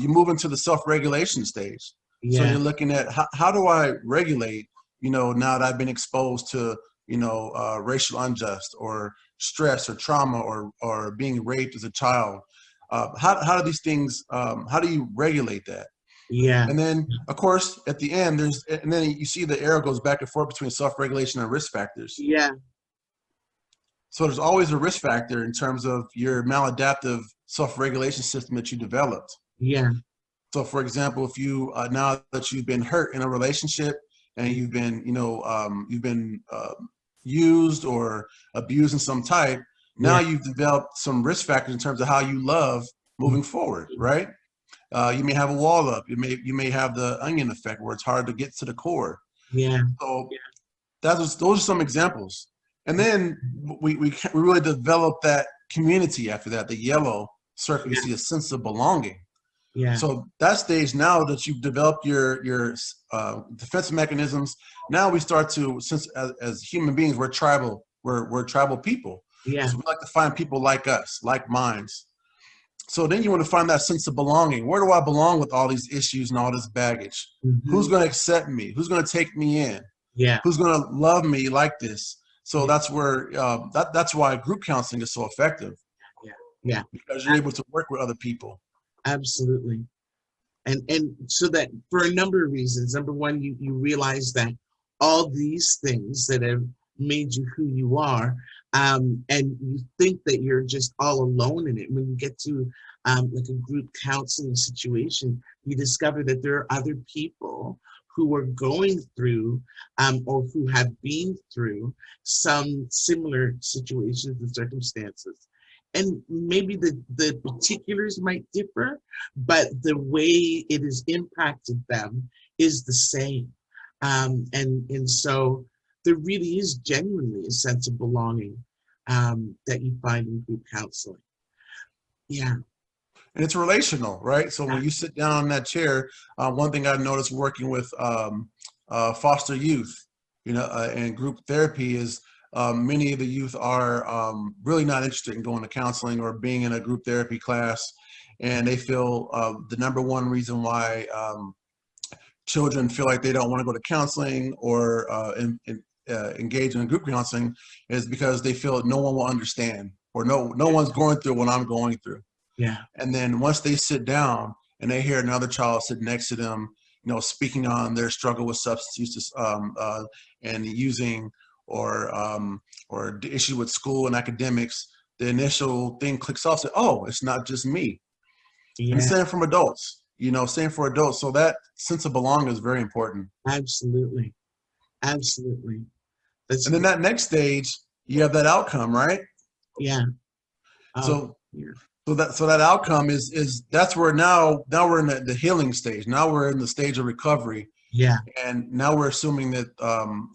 you move into the self-regulation stage. So you're looking at how do I regulate, now that I've been exposed to, racial unjust or stress or trauma or being raped as a child. How do these things, how do you regulate that? Yeah. And then, of course, at the end, and then you see the arrow goes back and forth between self-regulation and risk factors. Yeah. So there's always a risk factor in terms of your maladaptive self-regulation system that you developed. Yeah. So, for example, if you now that you've been hurt in a relationship and you've been, used or abused in some type, now you've developed some risk factors in terms of how you love moving forward, right? You may have a wall up. You may have the onion effect where it's hard to get to the core. Yeah. So those are some examples. And then we really develop that community after that. The yellow circle, you see a sense of belonging. Yeah. So that stage, now that you've developed your defense mechanisms, now we start to, since as human beings, we're tribal people. Yeah. So we like to find people like us, like minds. So then you want to find that sense of belonging. Where do I belong with all these issues and all this baggage? Mm-hmm. Who's going to accept me? Who's going to take me in? Yeah. Who's going to love me like this? So that's where that's why group counseling is so effective. Yeah. Because you're able to work with other people. Absolutely. And so that for a number of reasons. Number one, you realize that all these things that have made you who you are And you think that you're just all alone in it. When you get to like a group counseling situation, you discover that there are other people who are going through or who have been through some similar situations and circumstances. And maybe the particulars might differ, but the way it has impacted them is the same. And so there really is genuinely a sense of belonging that you find in group counseling. Yeah. And it's relational, right? So when you sit down in that chair, one thing I've noticed working with foster youth, and group therapy is many of the youth are really not interested in going to counseling or being in a group therapy class. And they feel the number one reason why children feel like they don't want to go to counseling or engage in group counseling is because they feel no one will understand, or no one's going through what I'm going through. Yeah. And then once they sit down and they hear another child sitting next to them, speaking on their struggle with substance use and using, or the issue with school and academics, the initial thing clicks off. Say, oh, it's not just me. Yeah. And the same from adults. Same for adults. So that sense of belonging is very important. Absolutely. Absolutely. And then that next stage, you have that outcome, right? Yeah. So that outcome is that's where now we're in the healing stage. Now we're in the stage of recovery. Yeah. And now we're assuming that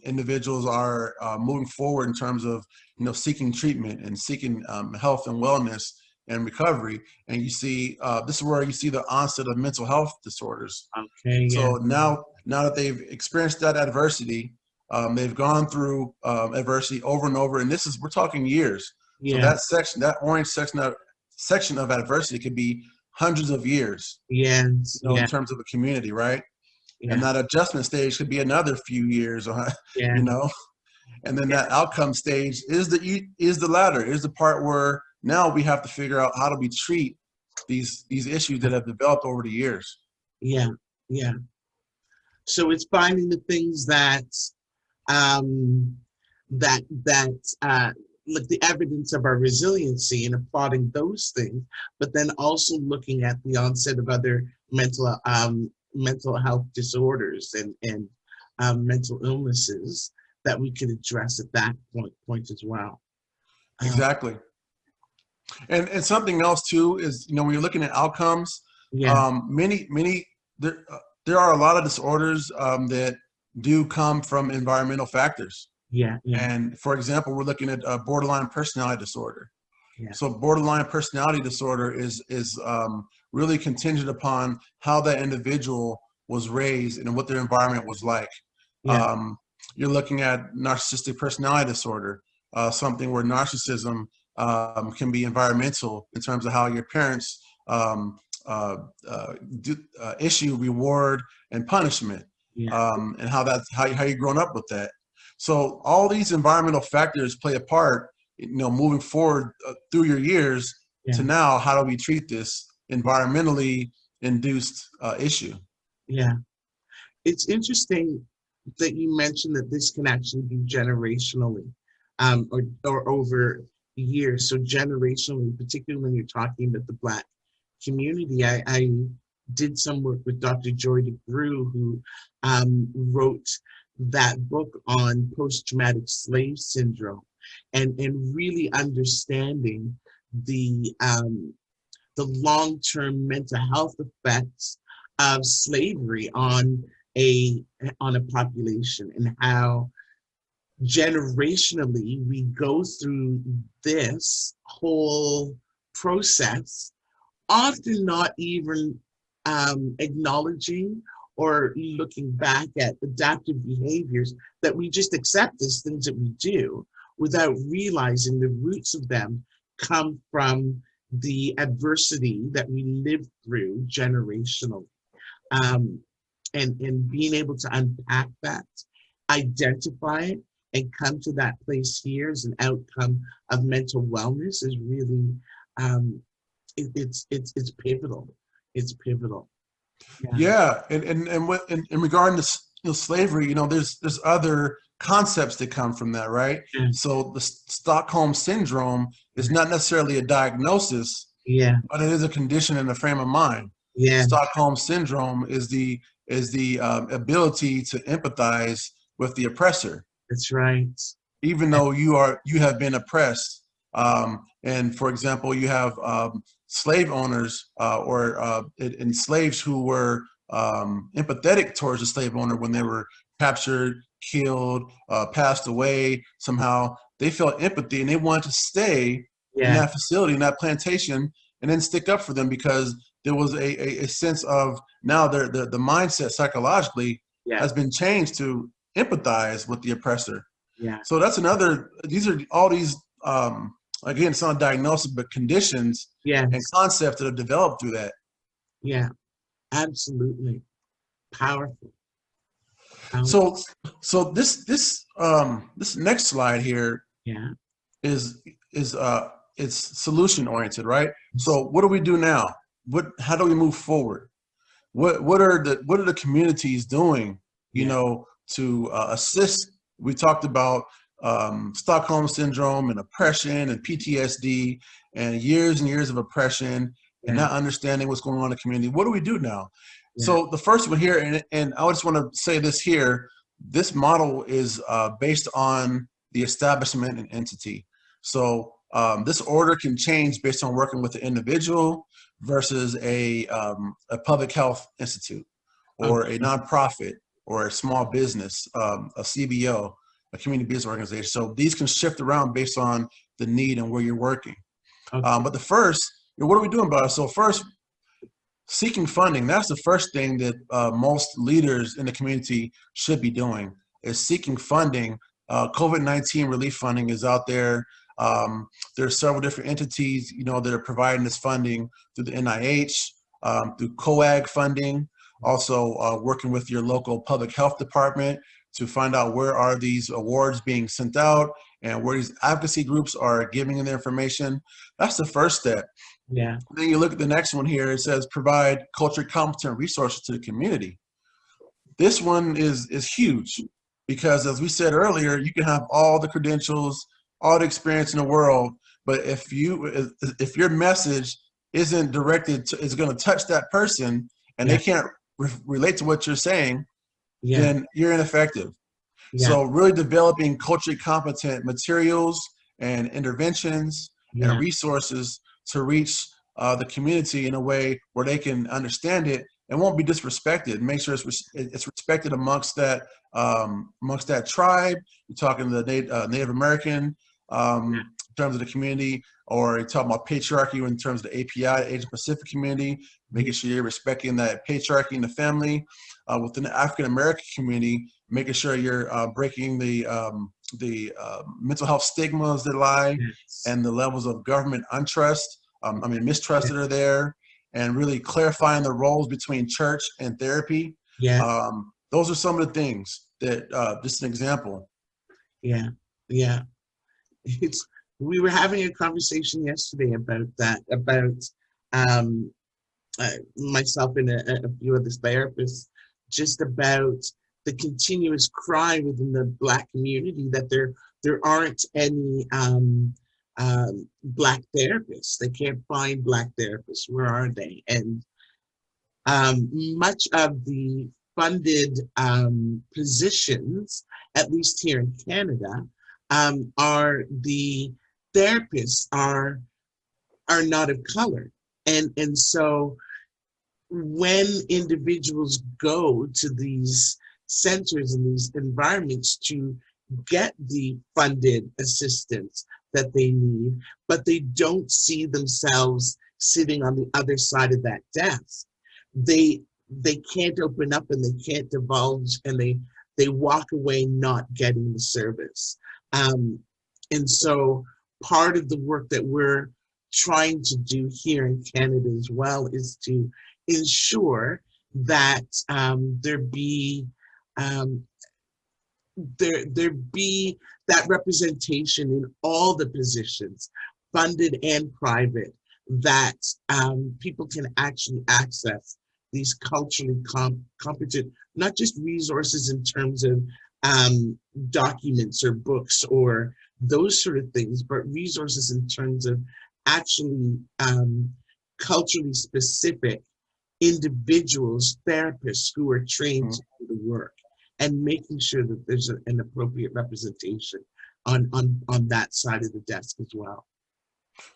individuals are moving forward in terms of seeking treatment and seeking health and wellness and recovery. And you see this is where you see the onset of mental health disorders. Okay. So now that they've experienced that adversity, they've gone through adversity over and over, and we're talking years. Yeah. So that orange section of adversity could be hundreds of years. Yes. In terms of a community, right? Yeah. And that adjustment stage could be another few years, And then that outcome stage is the latter, is the part where now we have to figure out how do we treat these issues that have developed over the years. Yeah. Yeah. So it's finding the things that like the evidence of our resiliency and applauding those things, but then also looking at the onset of other mental health disorders and mental illnesses that we could address at that point as well. Exactly. And something else too is, when you're looking at outcomes, there are a lot of disorders that do come from environmental factors. Yeah. And for example, we're looking at borderline personality disorder. Yeah. So borderline personality disorder is really contingent upon how that individual was raised and what their environment was like. Yeah. You're looking at narcissistic personality disorder, something where narcissism can be environmental in terms of how your parents issue reward and punishment, and how you've grown up with that. So all these environmental factors play a part, moving forward through your years to now, how do we treat this environmentally induced issue? Yeah. It's interesting that you mentioned that this can actually be generationally or over years. So generationally, particularly when you're talking about the Black community, I did some work with Dr. Joy DeGruy, who wrote that book on post-traumatic slave syndrome, and really understanding the long-term mental health effects of slavery on a population, and how generationally we go through this whole process, often not even acknowledging or looking back at adaptive behaviors that we just accept as things that we do, without realizing the roots of them come from the adversity that we lived through generationally. And being able to unpack that, identify it, and come to that place here as an outcome of mental wellness is really, it's pivotal. It's pivotal. Yeah, and in regard to slavery, there's other concepts that come from that, right? Yeah. So the Stockholm Syndrome is not necessarily a diagnosis, Yeah. but it is a condition and a frame of mind. Yeah. Stockholm Syndrome is the ability to empathize with the oppressor, That's right. even though you have been oppressed. And for example, you have slave owners or slaves who were empathetic towards the slave owner when they were captured, killed, passed away. Somehow they felt empathy and they wanted to stay in Yeah. that facility, in that plantation, and then stick up for them because there was a sense of now the mindset psychologically Yeah. has been changed to empathize with the oppressor. Yeah. So that's another, these are all these, again, it's not diagnosis, but conditions Yes. and concepts that have developed through that. Yeah. Absolutely. Powerful. So, this next slide here Yeah. is it's solution oriented, right? So what do we do now? How do we move forward? What are the communities doing, you Yeah. know, to assist? We talked about Stockholm Syndrome and oppression and PTSD and years of oppression and Yeah. not understanding what's going on in the community. What do we do now? Yeah. So the first one here, and I just want to say this here, this model is based on the establishment and entity. So this order can change based on working with the individual versus a public health institute or a nonprofit or a small business, a CBO, a community business organization. So these can shift around based on the need and where you're working. But the first, what are we doing about it? So first, seeking funding. That's the first thing that most leaders in the community should be doing, is seeking funding. COVID-19 relief funding is out there. There are several different entities, you know, that are providing this funding through the NIH, through COAG funding, also working with your local public health department to find out where are these awards being sent out and where these advocacy groups are giving the information. That's the first step. Yeah. Then you look at the next one here, it says provide culturally competent resources to the community. This one is huge because, as we said earlier, you can have all the credentials, all the experience in the world, but if your message isn't directed to, is going to touch that person and they can't relate to what you're saying, then you're ineffective. So really developing culturally competent materials and interventions and resources to reach the community in a way where they can understand it and won't be disrespected. Make sure it's respected amongst that tribe. You're talking the Native American in terms of the community, or you're talking about patriarchy in terms of the API, Asian Pacific community, making sure you're respecting that patriarchy in the family. Within the African American community, making sure you're breaking the mental health stigmas that lie and the levels of government mistrust that are there, and really clarifying the roles between church and therapy. Those are some of the things that, just an example. We were having a conversation yesterday about that, about myself and a few other therapists, just about the continuous cry within the Black community that there aren't any Black therapists. They can't find Black therapists. Where are they? And much of the funded positions, at least here in Canada, are the therapists are not of color. And so when individuals go to these centers and these environments to get the funded assistance that they need, but they don't see themselves sitting on the other side of that desk, they can't open up and they can't divulge, and they walk away not getting the service. And so part of the work that we're trying to do here in Canada as well is to ensure that there be that representation in all the positions, funded and private, that people can actually access these culturally competent, not just resources in terms of documents or books or those sort of things, but resources in terms of actually culturally specific individuals, therapists who are trained to do the work, and making sure that there's an appropriate representation on that side of the desk as well.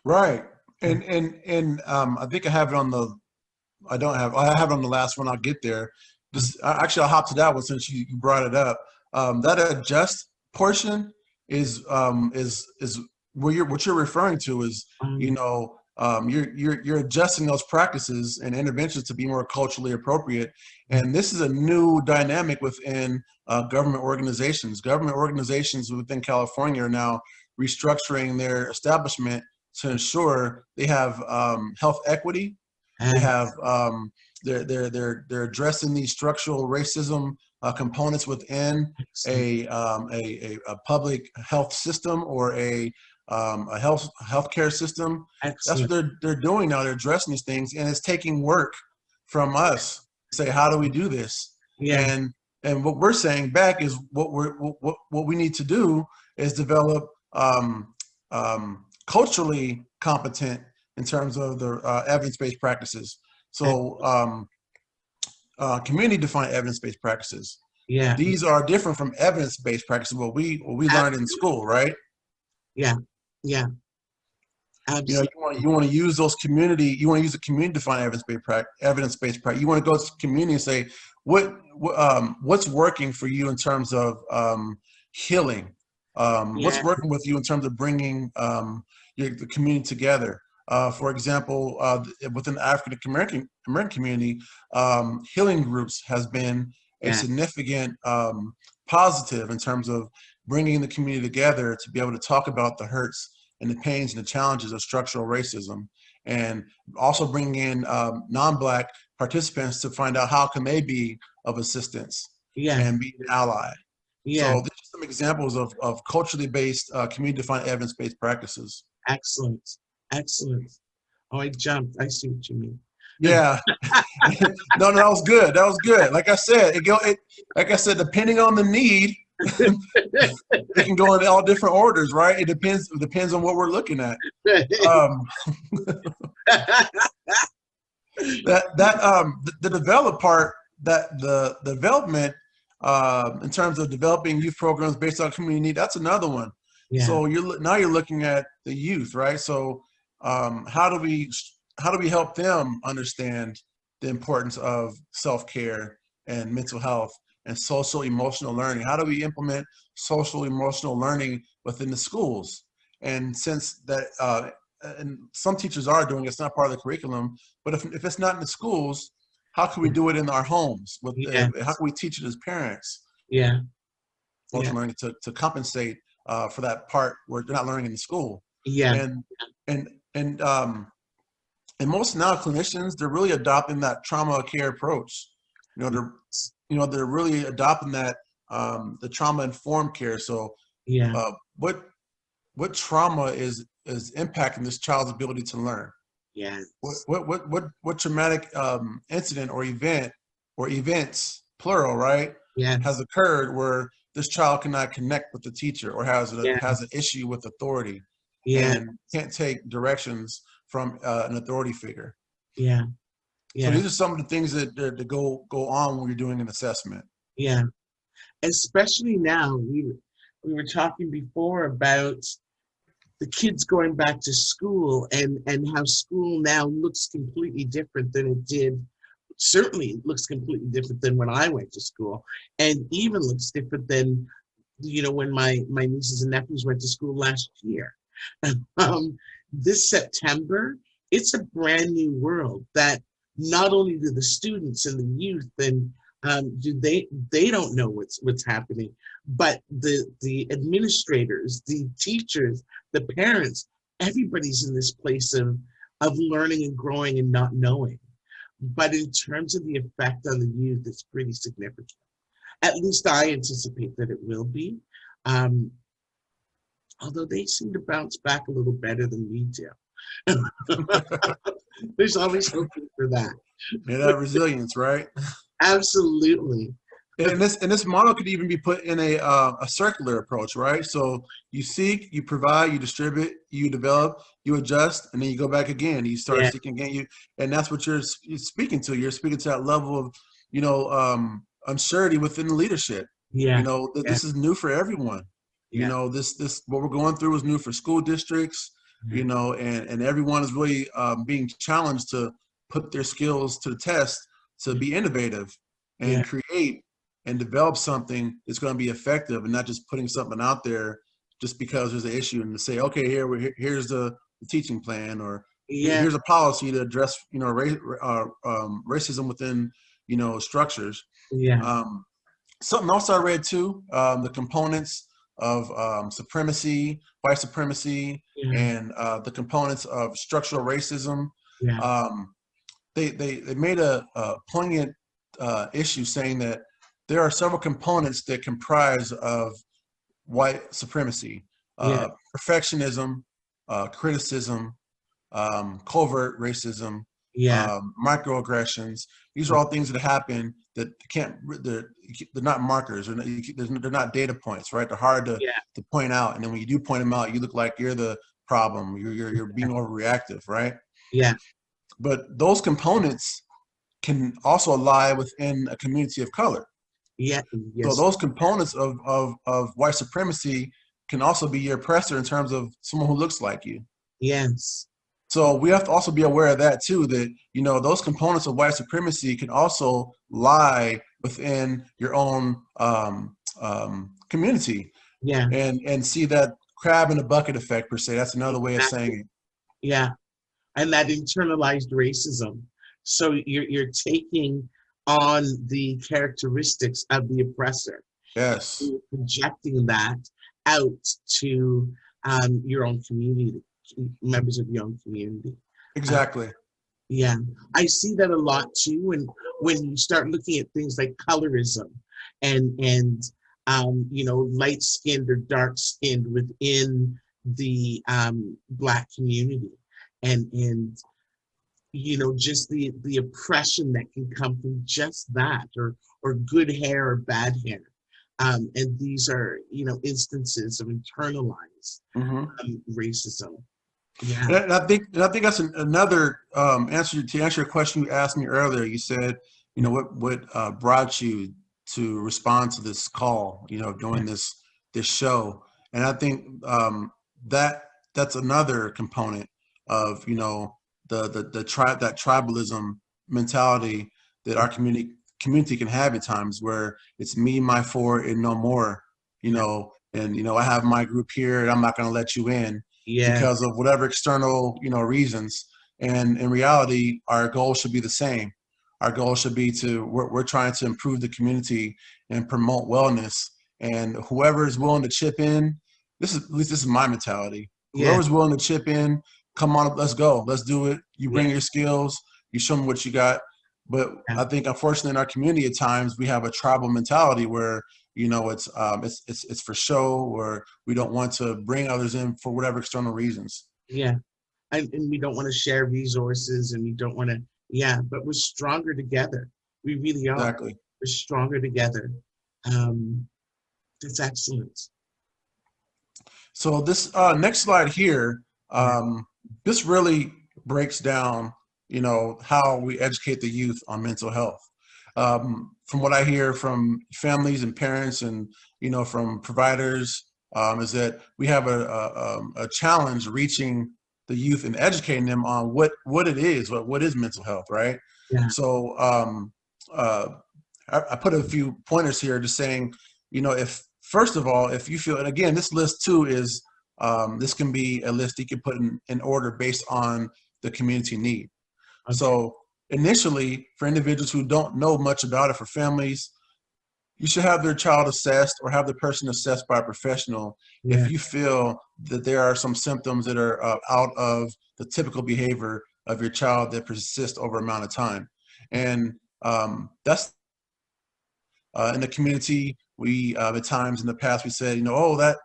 Right. And I think I have it on the, I have it on the last one. I'll get there. Actually, I'll hop to that one since you brought it up. That adjust portion is what you're referring to is, you're adjusting those practices and interventions to be more culturally appropriate. And this is a new dynamic within government organizations. Government organizations within California are now restructuring their establishment to ensure they have health equity. They have they're addressing these structural racism components within a public health system or a healthcare system. Excellent. That's what they're doing now. They're addressing these things, and it's taking work from us to say, how do we do this? Yeah. And what we're saying back is what we need to do is develop culturally competent in terms of the evidence-based practices. So community-defined evidence-based practices. Yeah. These are different from evidence-based practices, what we learned in school, right? Yeah. Yeah. Absolutely. You want to use those you want to use the community-defined evidence-based practice. You want to go to the community and say, what's working for you in terms of healing? What's working with you in terms of bringing the community together? For example, within the African American community, healing groups has been a significant positive in terms of bringing the community together to be able to talk about the hurts and the pains and the challenges of structural racism, and also bringing in non-Black participants to find out how can they be of assistance and be an ally. So these are some examples of culturally based, community-defined evidence-based practices. Excellent. Excellent. Oh, I jumped. I see what you mean. Yeah. No, that was good. That was good. Like I said, depending on the need, it can go in all different orders, right? It depends on what we're looking at. The develop part, that the development in terms of developing youth programs based on community need, that's another one. Yeah. So you're looking at the youth, right? So how do we help them understand the importance of self-care and mental health and social emotional learning? How do we implement social emotional learning within the schools? And since that, and some teachers are doing it's not part of the curriculum, but if it's not in the schools, how can we do it in our homes? How can we teach it as parents? Emotional learning to compensate for that part where they're not learning in the school. And most now clinicians, they're really adopting that trauma care approach. They're really adopting that the trauma informed care. So what trauma is impacting this child's ability to learn? What traumatic incident or event or events, plural, right, has occurred where this child cannot connect with the teacher or has an issue with authority and can't take directions from an authority figure. So these are some of the things that go on when you're doing an assessment. Especially now, we were talking before about the kids going back to school and how school now looks completely different than it did. Certainly it looks completely different than when I went to school, and even looks different than, when my nieces and nephews went to school last year. This September, it's a brand new world that not only do the students and the youth and they don't know what's happening, but the administrators, the teachers, the parents, everybody's in this place of learning and growing and not knowing. But in terms of the effect on the youth, it's pretty significant. At least I anticipate that it will be. Although they seem to bounce back a little better than we do. There's always hoping for that. That resilience, right? Absolutely. And this model could even be put in a circular approach, right? So you seek, you provide, you distribute, you develop, you adjust, and then you go back again. You start Yeah, seeking again. And that's what you're speaking to. You're speaking to that level of, uncertainty within the leadership. yeah, yeah, This is new for everyone. yeah, This what we're going through is new for school districts. yeah, And everyone is really being challenged to put their skills to the test, to be innovative yeah, and create and develop something that's going to be effective, and not just putting something out there just because there's an issue, and to say, okay, here's the teaching plan, or yeah, here's a policy to address racism within structures. yeah, Um, Something else I read too, the components of supremacy, white supremacy, yeah, and the components of structural racism. yeah, Um, they made a poignant issue saying that there are several components that comprise of white supremacy: yeah, perfectionism, criticism, covert racism, yeah, microaggressions. These are all things that happen that they're not markers, or they're not data points, right? They're hard yeah, to point out, and then when you do point them out, you look like you're the problem. You're being overreactive, right? yeah, But those components can also lie within a community of color. yeah, So yes, those components of white supremacy can also be your oppressor in terms of someone who looks like you. yes, So we have to also be aware of that too, that, those components of white supremacy can also lie within your own community, yeah, and see that crab in the bucket effect, per se. That's another way of saying exactly, it. yeah, and that internalized racism. So you're taking on the characteristics of the oppressor, Yes, you're projecting that out to your own community, members of your own community. Uh, exactly. yeah, I see that a lot too. When you start looking at things like colorism, and light skinned or dark skinned within the Black community, and just the oppression that can come from just that, or good hair or bad hair, and these are instances of internalized Hmm. racism. Yeah, And I think that's another answer to answer your question you asked me earlier. You said, what brought you to respond to this call, yeah, doing this show. And I think that that's another component of, the tribe, that tribalism mentality that our community can have at times, where it's me, my four, and no more, yeah, and I have my group here, and I'm not going to let you in yeah, because of whatever external reasons. And in reality, our goal should be the same. Our goal should be we're trying to improve the community and promote wellness. And whoever is willing to chip in, at least this is my mentality. yeah, Whoever's willing to chip in, come on, let's go, let's do it. You yeah, bring your skills, you show me what you got. But yeah, I think, unfortunately, in our community at times we have a tribal mentality where it's for show, or we don't want to bring others in for whatever external reasons. yeah. And we don't want to share resources, and we don't want to, yeah, but we're stronger together. We really are. Exactly. We're stronger together. Um, that's excellent. So this next slide here, Yeah, this really breaks down, how we educate the youth on mental health. From what I hear from families and parents, and from providers, is that we have a challenge reaching the youth and educating them on what it is, what is mental health, right? yeah, So uh, I put a few pointers here, just saying, if first of all, if you feel, and again, this list too is, this can be a list you can put in order based on the community need. okay, So initially, for individuals who don't know much about it, for families, you should have their child assessed, or have the person assessed by a professional yeah, if you feel that there are some symptoms that are out of the typical behavior of your child that persist over amount of time. And that's in the community. We at times in the past we said, oh, that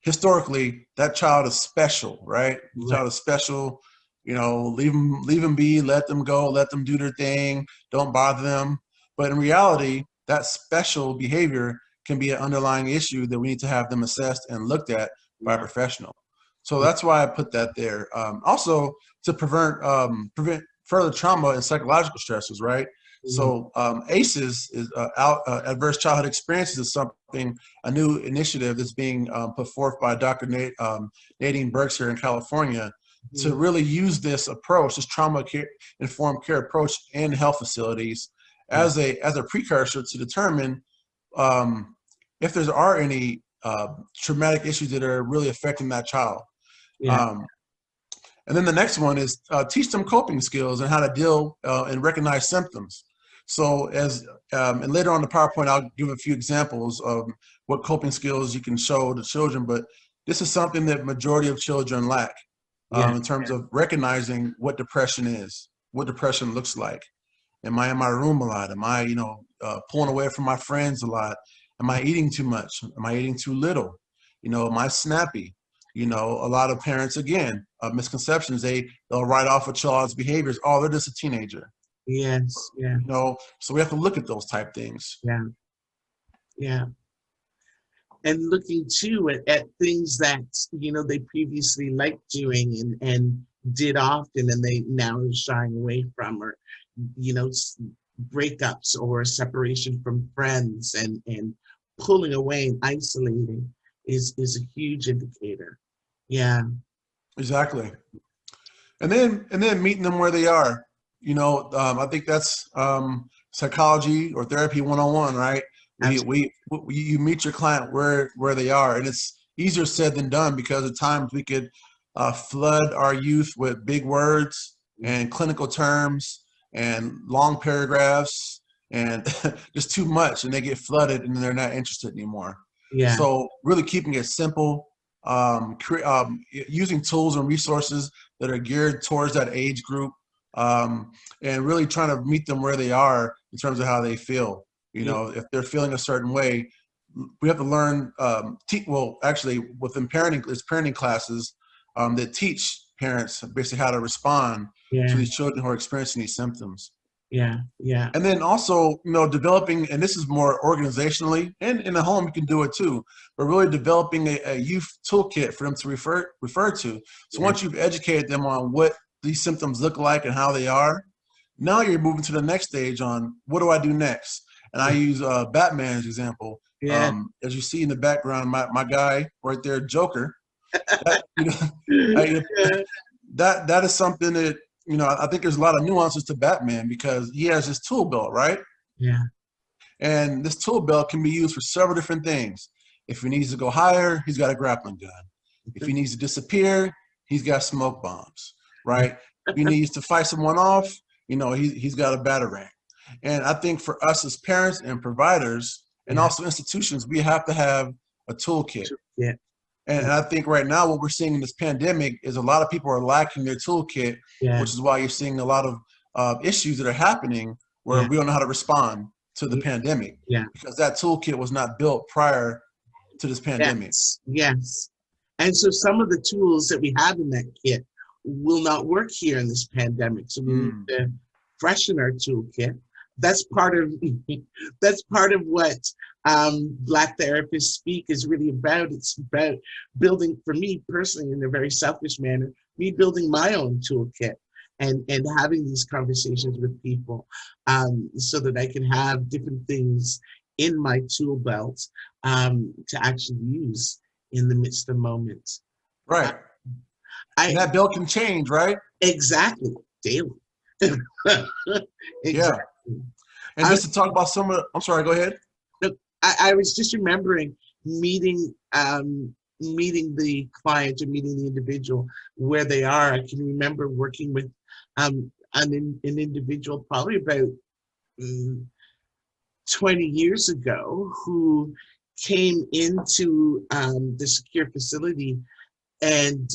historically that child is special, right? The right, child is special. Leave them be, let them go, let them do their thing, don't bother them. But in reality, that special behavior can be an underlying issue that we need to have them assessed and looked at by a professional. So that's why I put that there. Also, to prevent further trauma and psychological stresses, right? So ACEs is adverse childhood experiences is something, a new initiative that's being put forth by Dr. Nadine Burks here in California to really use this approach, this trauma informed care approach in health facilities as a precursor to determine if there are any traumatic issues that are really affecting that child. And then the next one is teach them coping skills and how to deal and recognize symptoms. So and later on the PowerPoint, I'll give a few examples of what coping skills you can show to children, but this is something that majority of children lack in terms of recognizing what depression is, what depression looks like. Am I in my room a lot? Am I, pulling away from my friends a lot? Am I eating too much? Am I eating too little? Am I snappy? A lot of parents, again, misconceptions, they'll write off a child's behaviors. Oh, they're just a teenager. Yes, yeah. So we have to look at those type things. Yeah. And looking too at things that, they previously liked doing and did often and they now are shying away from, or, breakups or separation from friends and pulling away and isolating is a huge indicator. Yeah. Exactly. And then meeting them where they are. I think that's psychology or therapy 101, right? You meet your client where they are, and it's easier said than done because at times we could flood our youth with big words and clinical terms and long paragraphs and just too much, and they get flooded and they're not interested anymore. Yeah. So really keeping it simple, using tools and resources that are geared towards that age group, and really trying to meet them where they are in terms of how they feel. If they're feeling a certain way, we have to learn, actually within parenting, there's parenting classes that teach parents basically how to respond to these children who are experiencing these symptoms. Yeah. And then also, developing, and this is more organizationally, and in the home you can do it too, but really developing a youth toolkit for them to refer to. So once you've educated them on what these symptoms look like and how they are, now you're moving to the next stage on what do I do next? And I use Batman's example. As you see in the background, my guy right there, Joker. That is something that, I think there's a lot of nuances to Batman because he has his tool belt, right? Yeah. And this tool belt can be used for several different things. If he needs to go higher, he's got a grappling gun. If he needs to disappear, he's got smoke bombs, right? If he needs to fight someone off, he's got a batarang. And I think for us as parents and providers and also institutions, we have to have a toolkit. Yeah. And I think right now what we're seeing in this pandemic is a lot of people are lacking their toolkit, which is why you're seeing a lot of issues that are happening where we don't know how to respond to the pandemic. Because that toolkit was not built prior to this pandemic. Yes. And so some of the tools that we have in that kit will not work here in this pandemic. So we need to freshen our toolkit. That's part of what Black Therapists Speak is really about. It's about building, for me personally, in a very selfish manner, me building my own toolkit and having these conversations with people so that I can have different things in my tool belt to actually use in the midst of moments. Right. And that belt can change, right? Exactly. Daily. Exactly. And just to talk about some of I'm sorry, go ahead. I was just remembering meeting the client or meeting the individual where they are. I can remember working with an individual probably about 20 years ago who came into the secure facility and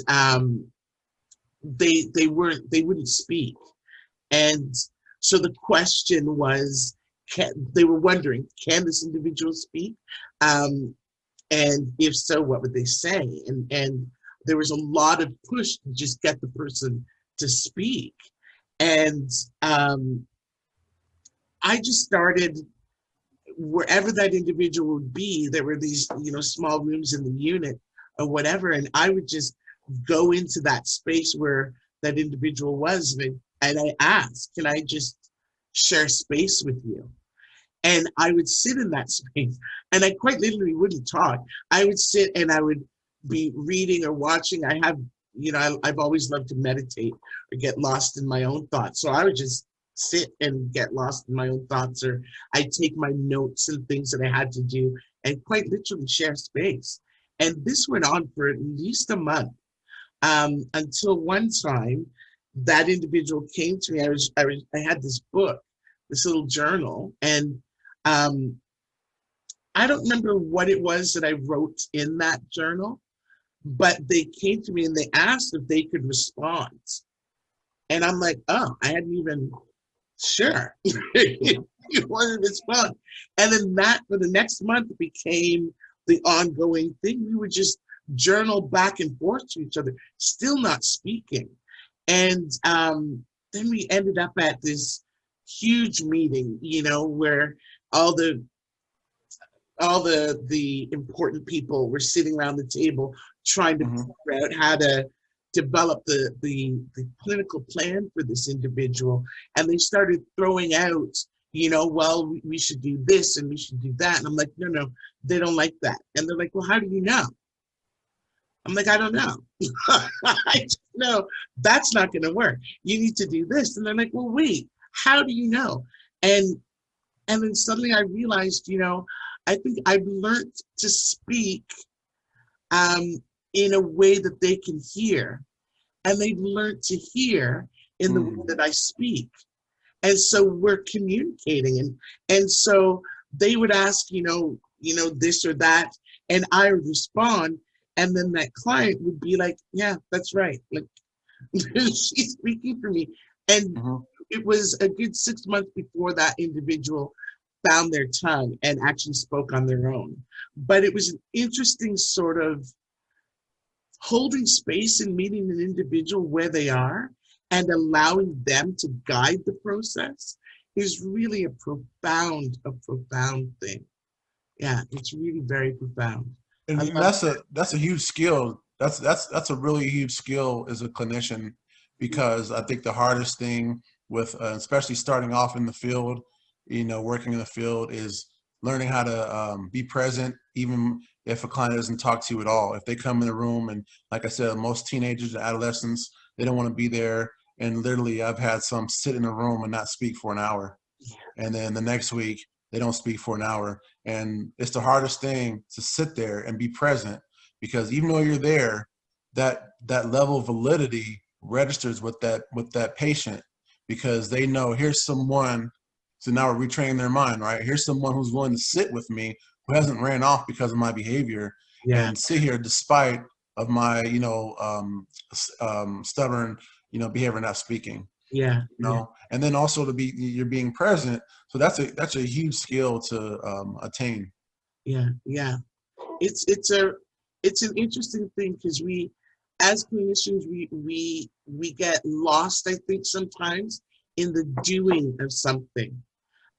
they wouldn't speak. And so the question was, they were wondering, can this individual speak? And if so, what would they say? And there was a lot of push to just get the person to speak. And I just started wherever that individual would be, there were these, small rooms in the unit or whatever, and I would just go into that space where that individual was, and I asked, can I just share space with you? And I would sit in that space, and I quite literally wouldn't talk. I would sit and I would be reading or watching. I have, I've always loved to meditate or get lost in my own thoughts. So I would just sit and get lost in my own thoughts, or I'd take my notes and things that I had to do and quite literally share space. And this went on for at least a month, until one time that individual came to me. I had this book, this little journal, and I don't remember what it was that I wrote in that journal, but they came to me and they asked if they could respond. And I'm like, oh, I hadn't even, sure. You want to respond. And then that for the next month became the ongoing thing. We would just journal back and forth to each other, still not speaking. And then we ended up at this huge meeting, where all the important people were sitting around the table trying to figure out how to develop the clinical plan for this individual. And they started throwing out, well, we should do this and we should do that. And I'm like, no, they don't like that. And they're like, well, how do you know? I'm like, I don't know. I just know that's not going to work. You need to do this. And they're like, well, wait, how do you know? And then suddenly I realized, I think I've learned to speak in a way that they can hear. And they've learned to hear in the way that I speak. And so we're communicating. And so they would ask, this or that, and I would respond. And then that client would be like, yeah, that's right. Like, she's speaking for me. And it was a good 6 months before that individual found their tongue and actually spoke on their own. But it was an interesting sort of holding space and meeting an individual where they are and allowing them to guide the process is really a profound thing. Yeah, it's really very profound. And that's a huge skill. That's a really huge skill as a clinician, because I think the hardest thing with especially starting off in the field, working in the field, is learning how to be present, even if a client doesn't talk to you at all. If they come in the room, and like I said, most teenagers and adolescents, they don't want to be there. And literally, I've had some sit in a room and not speak for an hour. And then the next week, they don't speak for an hour. And it's the hardest thing to sit there and be present, because even though you're there, that level of validity registers with that patient, because they know here's someone. So now we're retraining their mind, right? Here's someone who's willing to sit with me, who hasn't ran off because of my behavior, and sit here despite of my, stubborn, behavior, not speaking. And then also you're being present. So that's a huge skill to attain. Yeah. It's an interesting thing, because we, as clinicians, we get lost, I think, sometimes in the doing of something.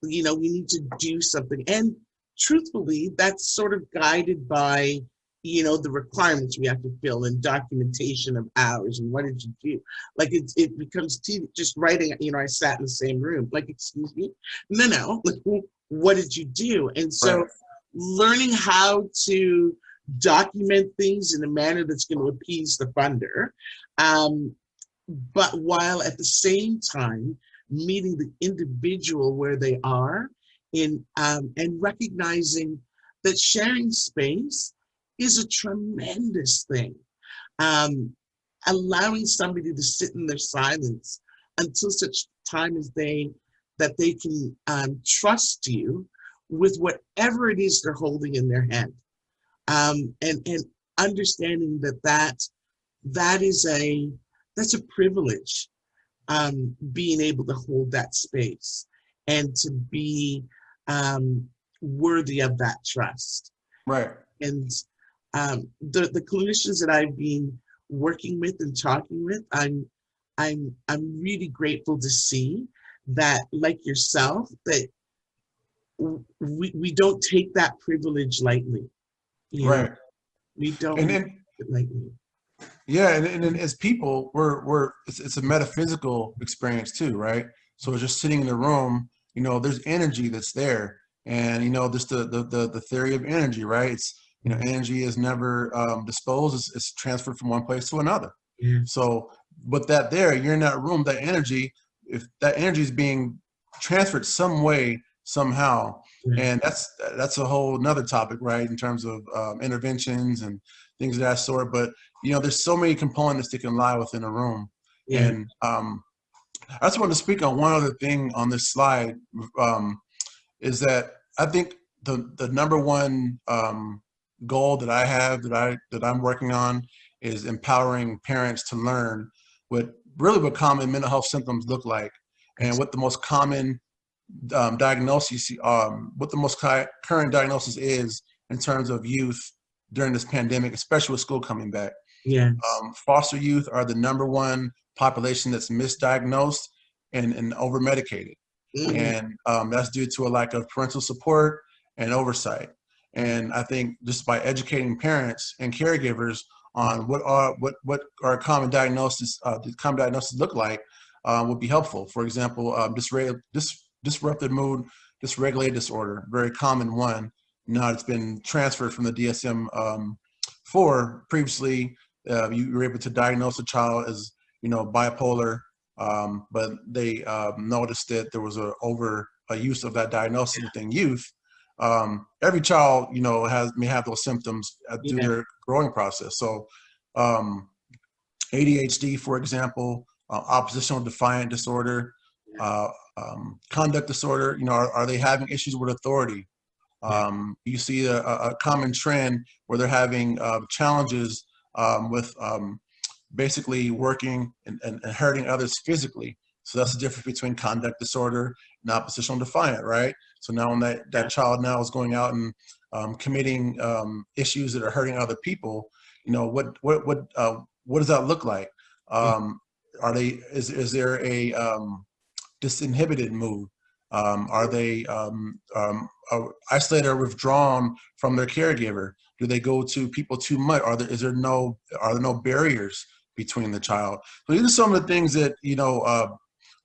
We need to do something, and truthfully, that's sort of guided by the requirements we have to fill in, documentation of hours and what did you do. Like it becomes just writing. I sat in the same room. Like, excuse me, no. Like, what did you do? And so, learning how to document things in a manner that's going to appease the funder, but while at the same time meeting the individual where they are, and recognizing that sharing space is a tremendous thing. Allowing somebody to sit in their silence until such time as they can trust you with whatever it is they're holding in their hand, and understanding that's a privilege, being able to hold that space and to be worthy of that trust. Right. And the clinicians that I've been working with and talking with, I'm really grateful to see that, like yourself, that we don't take that privilege lightly. You know, Right. we don't And take then, it lightly. yeah, and then as people, it's a metaphysical experience too, right? So just sitting in the room, there's energy that's there, and just the theory of energy, right? It's energy is never disposed; it's transferred from one place to another. Yes. So, but that there, you're in that room, that energy, if that energy is being transferred some way, somehow, Yeah. and that's a whole nother topic, right? In terms of interventions and things of that sort. But there's so many components that can lie within a room. Yeah. And I just want to speak on one other thing on this slide, is that I think the number one goal that I have that I'm working on is empowering parents to learn what common mental health symptoms look like, and what the most common diagnosis, what the most current diagnosis is in terms of youth during this pandemic, especially with school coming back. Yes. Foster youth are the number one population that's misdiagnosed and over medicated. Mhm. And that's due to a lack of parental support and oversight. And I think just by educating parents and caregivers on what our common diagnosis look like would be helpful. For example, disrupted mood dysregulated disorder, very common one. Now it's been transferred from the DSM-4. Previously, you were able to diagnose a child as bipolar, but they noticed that there was a use of that diagnosis within youth. Every child, may have those symptoms through Yeah. their growing process. So, ADHD, for example, oppositional defiant disorder, conduct disorder. Are they having issues with authority? You see a common trend where they're having challenges with basically working and hurting others physically. So that's the difference between conduct disorder and oppositional defiant, right? So now when that child now is going out and committing issues that are hurting other people, what does that look like? Is there a disinhibited mood? Are they isolated or withdrawn from their caregiver? Do they go to people too much? Are there no barriers between the child? So these are some of the things that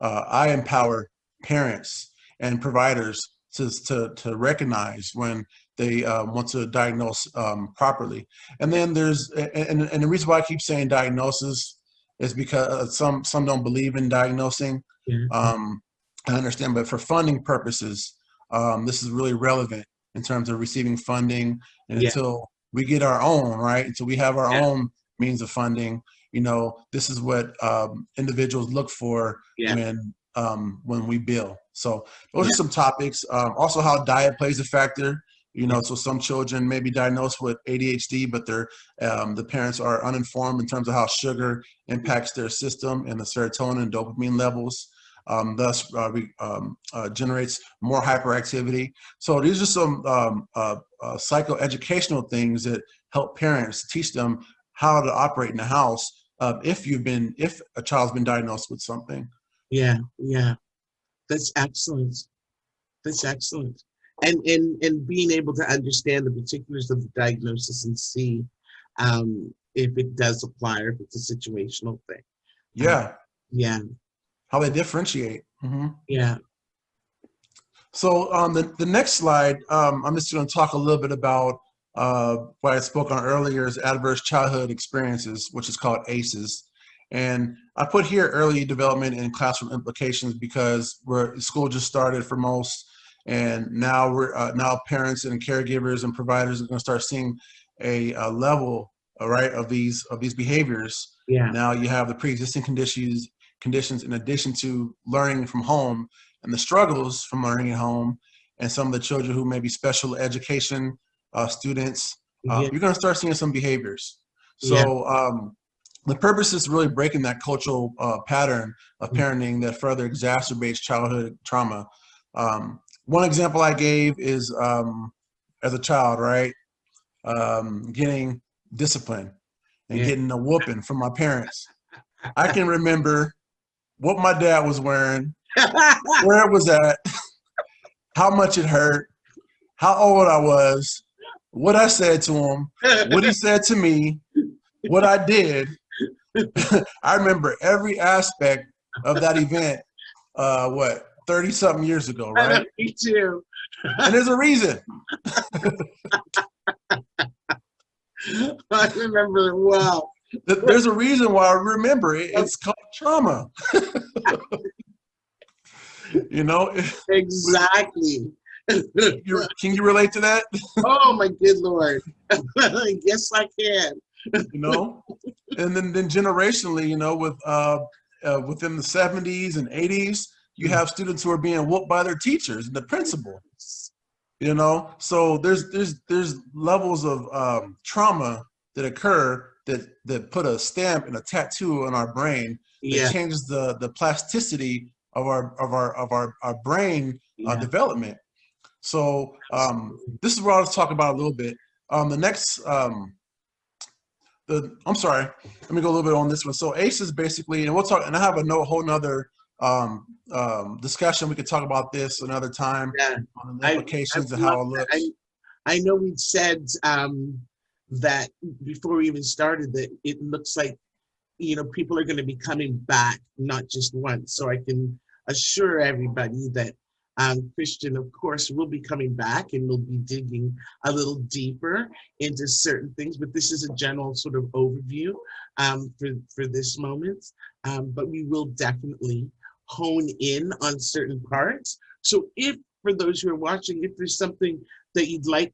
I empower parents and providers to recognize when they want to diagnose properly. And then there's and the reason why I keep saying diagnosis is because some don't believe in diagnosing. Yeah. I understand, but for funding purposes, this is really relevant in terms of receiving funding. And Yeah. until we get our own, right, until we have our Yeah. own means of funding, this is what individuals look for Yeah. when we bill. So those are some topics. Also, how diet plays a factor. So some children may be diagnosed with ADHD, but the parents are uninformed in terms of how sugar impacts their system and the serotonin and dopamine levels. Thus generates more hyperactivity. So these are some psychoeducational things that help parents teach them how to operate in the house if a child's been diagnosed with something. Yeah. Yeah. That's excellent. That's excellent. And being able to understand the particulars of the diagnosis and see if it does apply or if it's a situational thing. Yeah. Yeah. How they differentiate. Mm-hmm. Yeah. So the next slide, I'm just going to talk a little bit about what I spoke on earlier is adverse childhood experiences, which is called ACEs. And I put here early development and classroom implications because school just started for most, and now now parents and caregivers and providers are going to start seeing a level, right, of these behaviors. Yeah. Now you have the pre-existing conditions in addition to learning from home and the struggles from learning at home, and some of the children who may be special education students. Yeah. You're going to start seeing some behaviors. Yeah. So the purpose is really breaking that cultural pattern of parenting that further exacerbates childhood trauma. One example I gave is as a child, right, getting discipline and getting a whooping from my parents. I can remember what my dad was wearing, where it was at, how much it hurt, how old I was, what I said to him, what he said to me, what I did. I remember every aspect of that event, 30-something years ago, right? Me too. And there's a reason. I remember it well. There's a reason why I remember it. It's called trauma. You know? Exactly. Can you relate to that? Oh my good Lord. Yes, I can. You know? And then generationally, you know, with within the 70s and 80s, you have students who are being whooped by their teachers and the principal. You know, so there's levels of trauma that occur that put a stamp and a tattoo on our brain that changes the plasticity of our brain development. So this is what I was talking about a little bit. The next I'm sorry, let me go a little bit on this one. So ACE is basically, and we'll talk, and I have a whole nother discussion. We could talk about this another time on the implications of how it looks. I know we said that before we even started that it looks like, you know, people are going to be coming back, not just once. So I can assure everybody that Christian, of course, will be coming back and we'll be digging a little deeper into certain things, but this is a general sort of overview for this moment. But we will definitely hone in on certain parts. So if, for those who are watching, if there's something that you'd like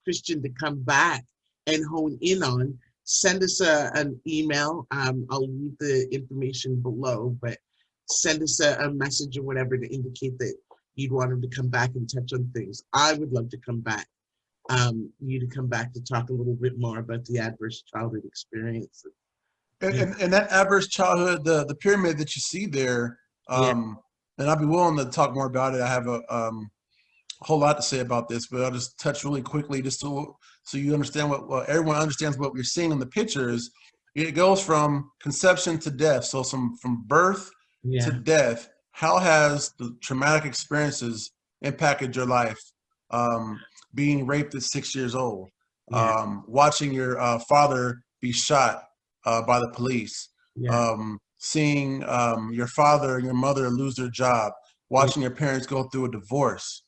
Christian to come back and hone in on, send us an email. I'll leave the information below, but send us a message or whatever to indicate that you'd want him to come back and touch on things. I would love to come back, you to come back to talk a little bit more about the adverse childhood experience. And that adverse childhood, the pyramid that you see there, and I'll be willing to talk more about it. I have a whole lot to say about this, but I'll just touch really quickly just so you understand what everyone understands what we're seeing in the pictures. It goes from conception to death. So from birth to death. How has the traumatic experiences impacted your life? Being raped at 6 years old, watching your father be shot by the police, seeing your father and your mother lose their job, watching your parents go through a divorce,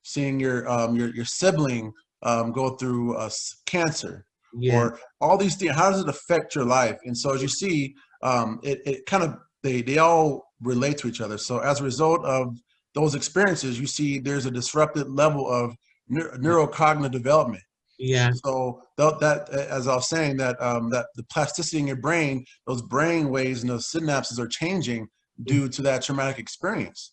seeing your sibling go through cancer, or all these things. How does it affect your life? And so as you see, it kind of, they all relate to each other. So as a result of those experiences, you see there's a disrupted level of neurocognitive development. So that, as I was saying, that the plasticity in your brain, those brain waves and those synapses are changing due to that traumatic experience.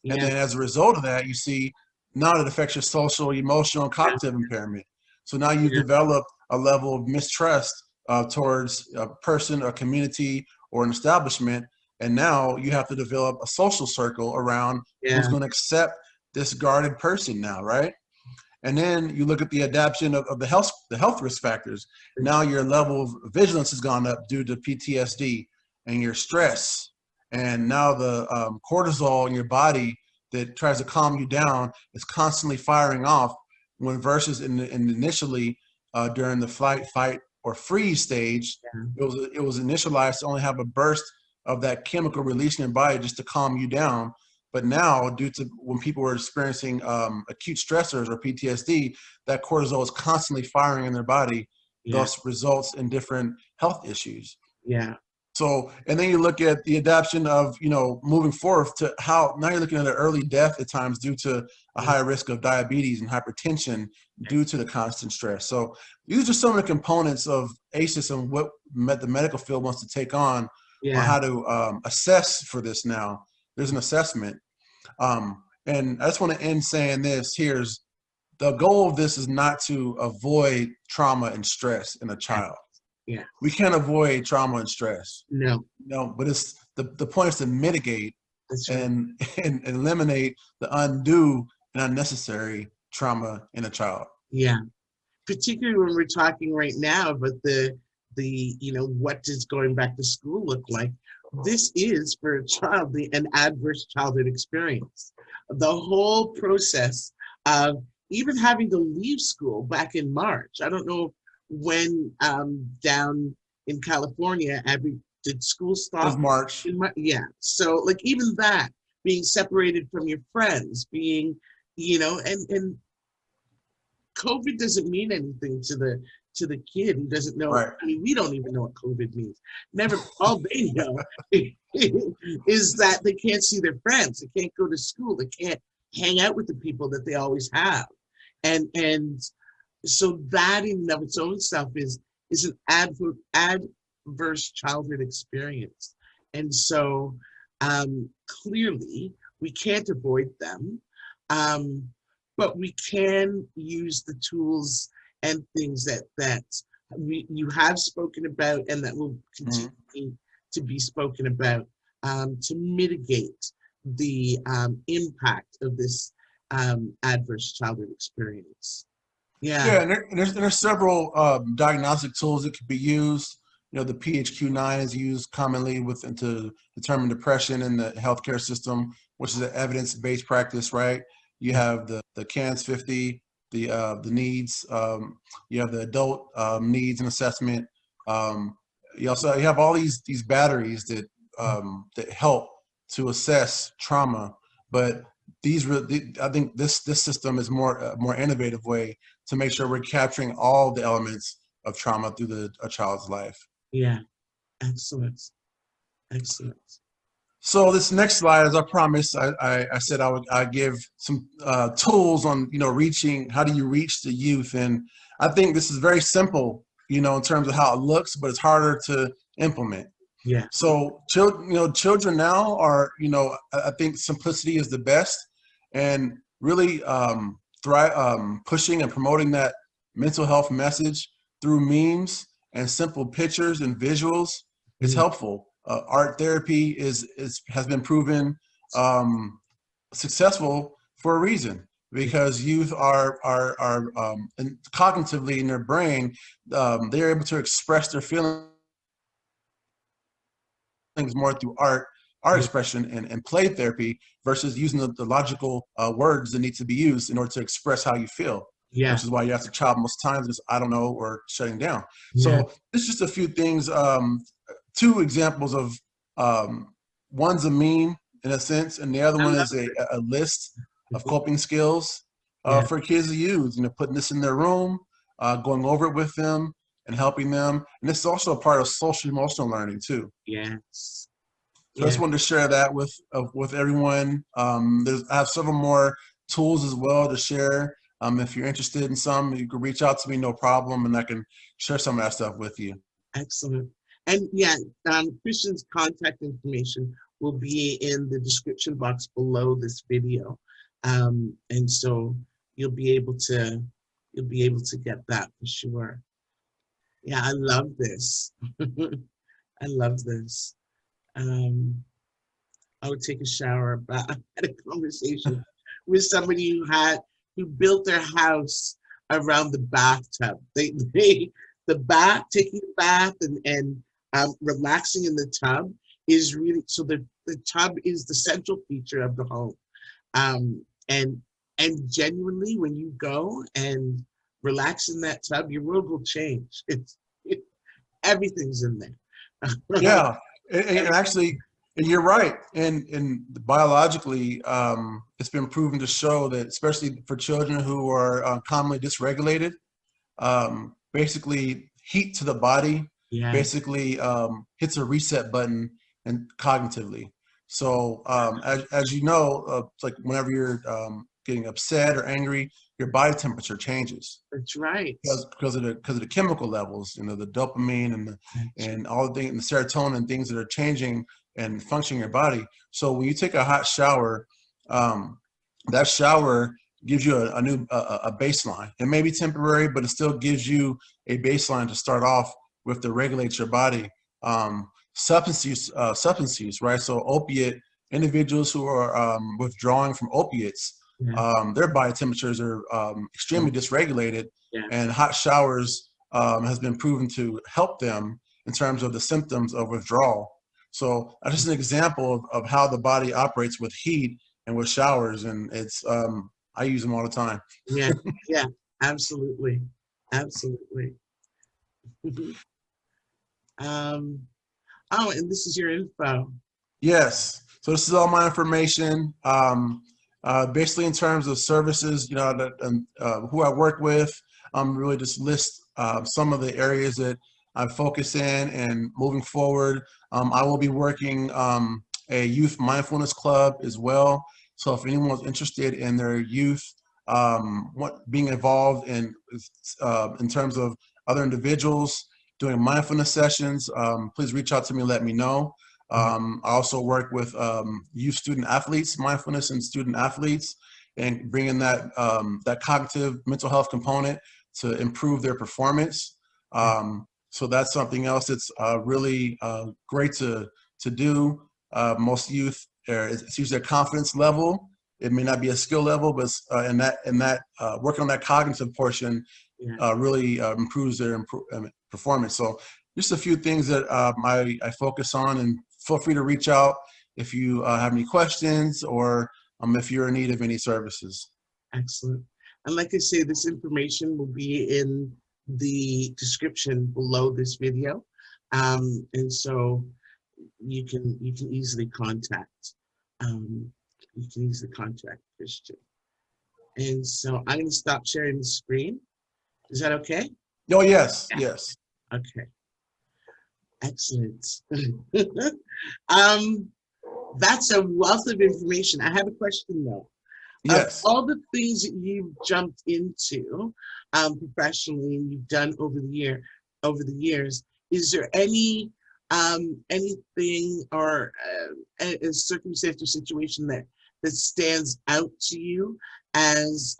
And then as a result of that, you see now it affects your social, emotional, and cognitive impairment. So now you've developed a level of mistrust towards a person, a community, or an establishment. And now you have to develop a social circle around who's going to accept this guarded person now, right? And then you look at the adaptation of the health risk factors. Now your level of vigilance has gone up due to PTSD and your stress. And now the cortisol in your body that tries to calm you down is constantly firing off, when versus initially during the flight, fight, or freeze stage, it was initialized to only have a burst of that chemical release in your body just to calm you down. But now, due to when people were experiencing acute stressors or PTSD, that cortisol is constantly firing in their body, thus results in different health issues. So, and then you look at the adaptation of, you know, moving forth to how now you're looking at an early death at times due to a high risk of diabetes and hypertension due to the constant stress. So these are some of the components of ACEs and what the medical field wants to take on how to assess for this now. There's an assessment. And I just want to end saying this. Here's the goal of this: is not to avoid trauma and stress in a child. We can't avoid trauma and stress. No, but it's the point is to mitigate and eliminate the undue and unnecessary trauma in a child. Particularly when we're talking right now about the you know, what does going back to school look like? This is for a child an adverse childhood experience. the whole process of even having to leave school back in March. I don't know when down in California, did school It was stop March. in yeah. So like even that, being separated from your friends, being, and COVID doesn't mean anything to the kid who doesn't know. Right. I mean, we don't even know what COVID means. Never, all they know is that they can't see their friends. They can't go to school. They can't hang out with the people that they always have. And so that in and of its own self is an adverse childhood experience. And so clearly we can't avoid them. But we can use the tools and things that you have spoken about and that will continue to be spoken about to mitigate the impact of this adverse childhood experience. Yeah. Yeah, and there's several diagnostic tools that could be used. You know, the PHQ-9 is used commonly to determine depression in the healthcare system, which is an evidence-based practice, right? You have the CANS 50, the needs. You have the adult needs and assessment. You have all these batteries that that help to assess trauma, but I think this system is more innovative way to make sure we're capturing all the elements of trauma through a child's life. Yeah, excellent, excellent. So this next slide, as I promised, I said I give some tools on how do you reach the youth, and I think this is very simple, in terms of how it looks, but it's harder to implement. Yeah. So children now are, I think simplicity is the best, and really pushing and promoting that mental health message through memes and simple pictures and visuals is helpful. Art therapy has been proven successful for a reason, because youth are cognitively in their brain, they're able to express their feelings more through art expression and play therapy versus using the logical words that need to be used in order to express how you feel. Yeah. Which is why you ask the child most times is I don't know or shutting down. Yeah. So it's just a few things. Two examples of one's a meme in a sense, and the other one is a list of coping skills for kids to use. Putting this in their room, going over it with them, and helping them. And this is also a part of social emotional learning too. Yes. So I just wanted to share that with everyone. I have several more tools as well to share. If you're interested in some, you can reach out to me, no problem, and I can share some of that stuff with you. Excellent. And Christian's contact information will be in the description box below this video. And so you'll be able to get that for sure. Yeah, I love this. I love this. I would take a shower, but I had a conversation with somebody who built their house around the bathtub. Taking a bath and relaxing in the tub is really, so the tub is the central feature of the home. And genuinely, when you go and relax in that tub, your world will change. Everything's in there. Yeah, and actually, and you're right. And biologically, it's been proven to show that, especially for children who are commonly dysregulated, basically heat to the body basically hits a reset button and cognitively. So as you know, like whenever you're getting upset or angry, your body temperature changes. That's right. Because of the chemical levels, the dopamine and all the things, and the serotonin and things that are changing and functioning in your body. So when you take a hot shower, that shower gives you a new baseline. It may be temporary, but it still gives you a baseline to start off with to regulate your body. Substance use, right? So opiate individuals who are withdrawing from opiates, their body temperatures are extremely dysregulated, and hot showers has been proven to help them in terms of the symptoms of withdrawal. So that's just an example of how the body operates with heat and with showers, and it's I use them all the time. Yeah, yeah, absolutely, absolutely. um, oh, and this is your info. Yes. So this is all my information. Basically, in terms of services, you know, that who I work with, really just list some of the areas that I focus in. And moving forward, I will be working a youth mindfulness club as well. So if anyone's interested in their youth, being involved in terms of other individuals doing mindfulness sessions, please reach out to me and let me know. I also work with youth student athletes, mindfulness and student athletes, and bringing that that cognitive mental health component to improve their performance. So that's something else that's really great to do. Most youth, it's usually a confidence level. It may not be a skill level, but in that working on that cognitive portion really improves their performance. So just a few things that I focus on, and feel free to reach out if you have any questions or if you're in need of any services. Excellent. And like I say, this information will be in the description below this video. And so you can easily contact Christian. And so I'm going to stop sharing the screen. Is that okay? Oh, yes, Yeah. yes. Okay. Excellent. That's a wealth of information. I have a question though. Yes. Of all the things that you've jumped into professionally and you've done over the years, is there anything or a circumstance or situation that stands out to you as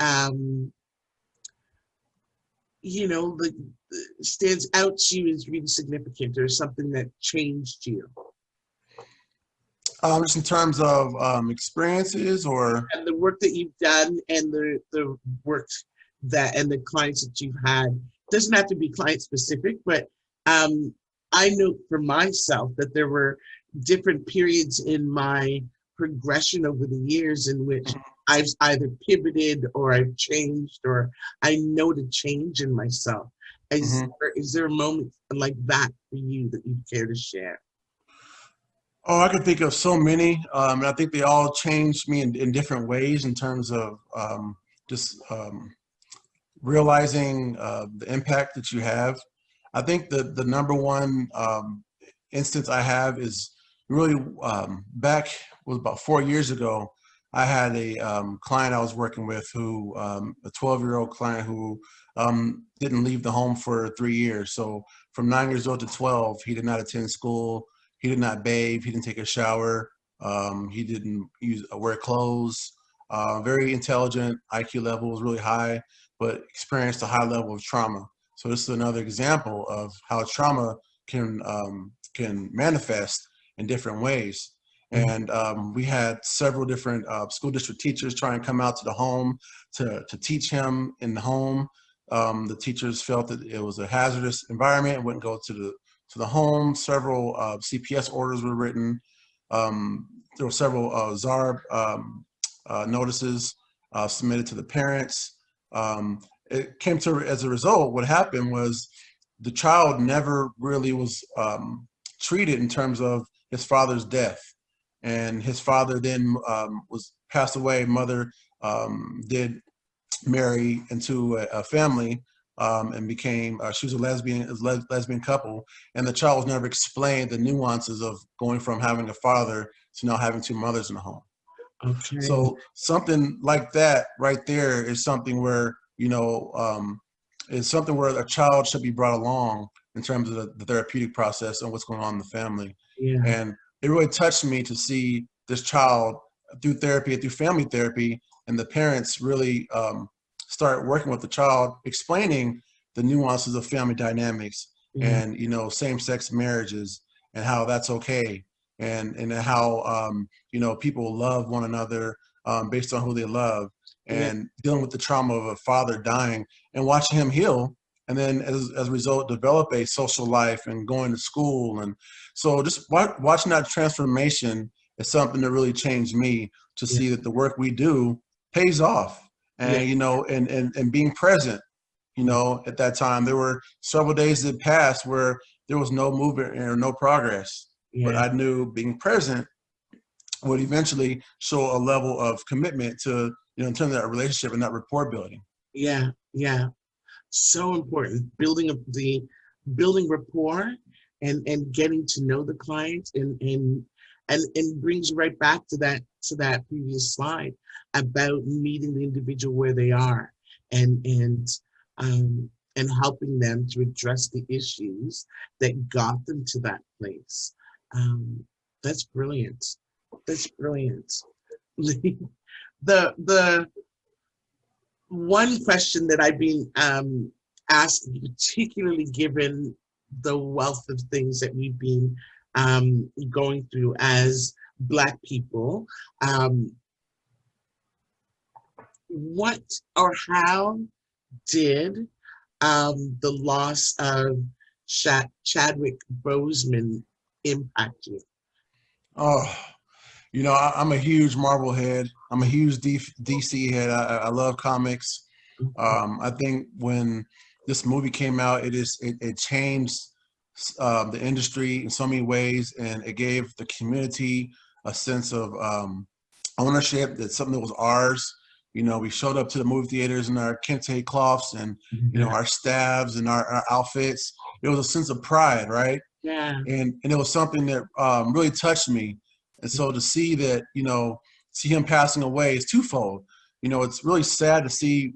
you know, stands out to you as really significant, or something that changed you? Just in terms of experiences, or And the work that you've done, and the work and the clients that you've had, doesn't have to be client specific, but I know for myself that there were different periods in my progression over the years in which I've either pivoted or I've changed, or I noted change in myself. Is there a moment like that for you that you'd care to share? Oh, I can think of so many, and I think they all changed me in different ways in terms of just realizing the impact that you have. I think the number one instance I have is really back was about 4 years ago. I had a client I was working with who, a 12-year-old client who didn't leave the home for 3 years. So from 9 years old to 12, he did not attend school. He did not bathe. He didn't take a shower. He didn't wear clothes. Very intelligent, IQ level was really high, but experienced a high level of trauma. So this is another example of how trauma can manifest in different ways. And we had several different school district teachers try and come out to the home to teach him in the home. The teachers felt that it was a hazardous environment and wouldn't go to the home. Several CPS orders were written. There were several ZARB notices submitted to the parents. It came to, as a result, what happened was the child never really was treated in terms of his father's death. And his father then was passed away. Mother did marry into a family and became, she was a lesbian couple. And the child was never explained the nuances of going from having a father to now having two mothers in the home. Okay. So something like that right there is something where, you know, is something where a child should be brought along in terms of the therapeutic process and what's going on in the family. Yeah. And it really touched me to see this child through therapy, through family therapy, and the parents really start working with the child, explaining the nuances of family dynamics and, you know, same-sex marriages and how that's okay. And how, you know, people love one another based on who they love, and dealing with the trauma of a father dying and watching him heal. And then as a result, develop a social life and going to school. And so just watching that transformation is something that really changed me to Yeah. see that the work we do pays off. Yeah. And, and being present, at that time, there were several days that passed where there was no movement or no progress. But Yeah. I knew being present would eventually show a level of commitment to, in terms of that relationship and that rapport building. Yeah. Yeah. So important. Building rapport and getting to know the client and brings you right back to that previous slide about meeting the individual where they are um, and helping them to address the issues that got them to that place. That's brilliant. That's brilliant. The one question that I've been asking, particularly given the wealth of things that we've been going through as Black people, what or how did the loss of Chadwick Boseman impact you? Oh, I'm a huge Marvel head. I'm a huge DC head. I love comics. I think when this movie came out, it changed the industry in so many ways, and it gave the community a sense of ownership, that something that was ours. We showed up to the movie theaters in our kente cloths and our staffs and our outfits. It was a sense of pride, right? Yeah. And it was something that really touched me. And so to see that, see him passing away is twofold. It's really sad to see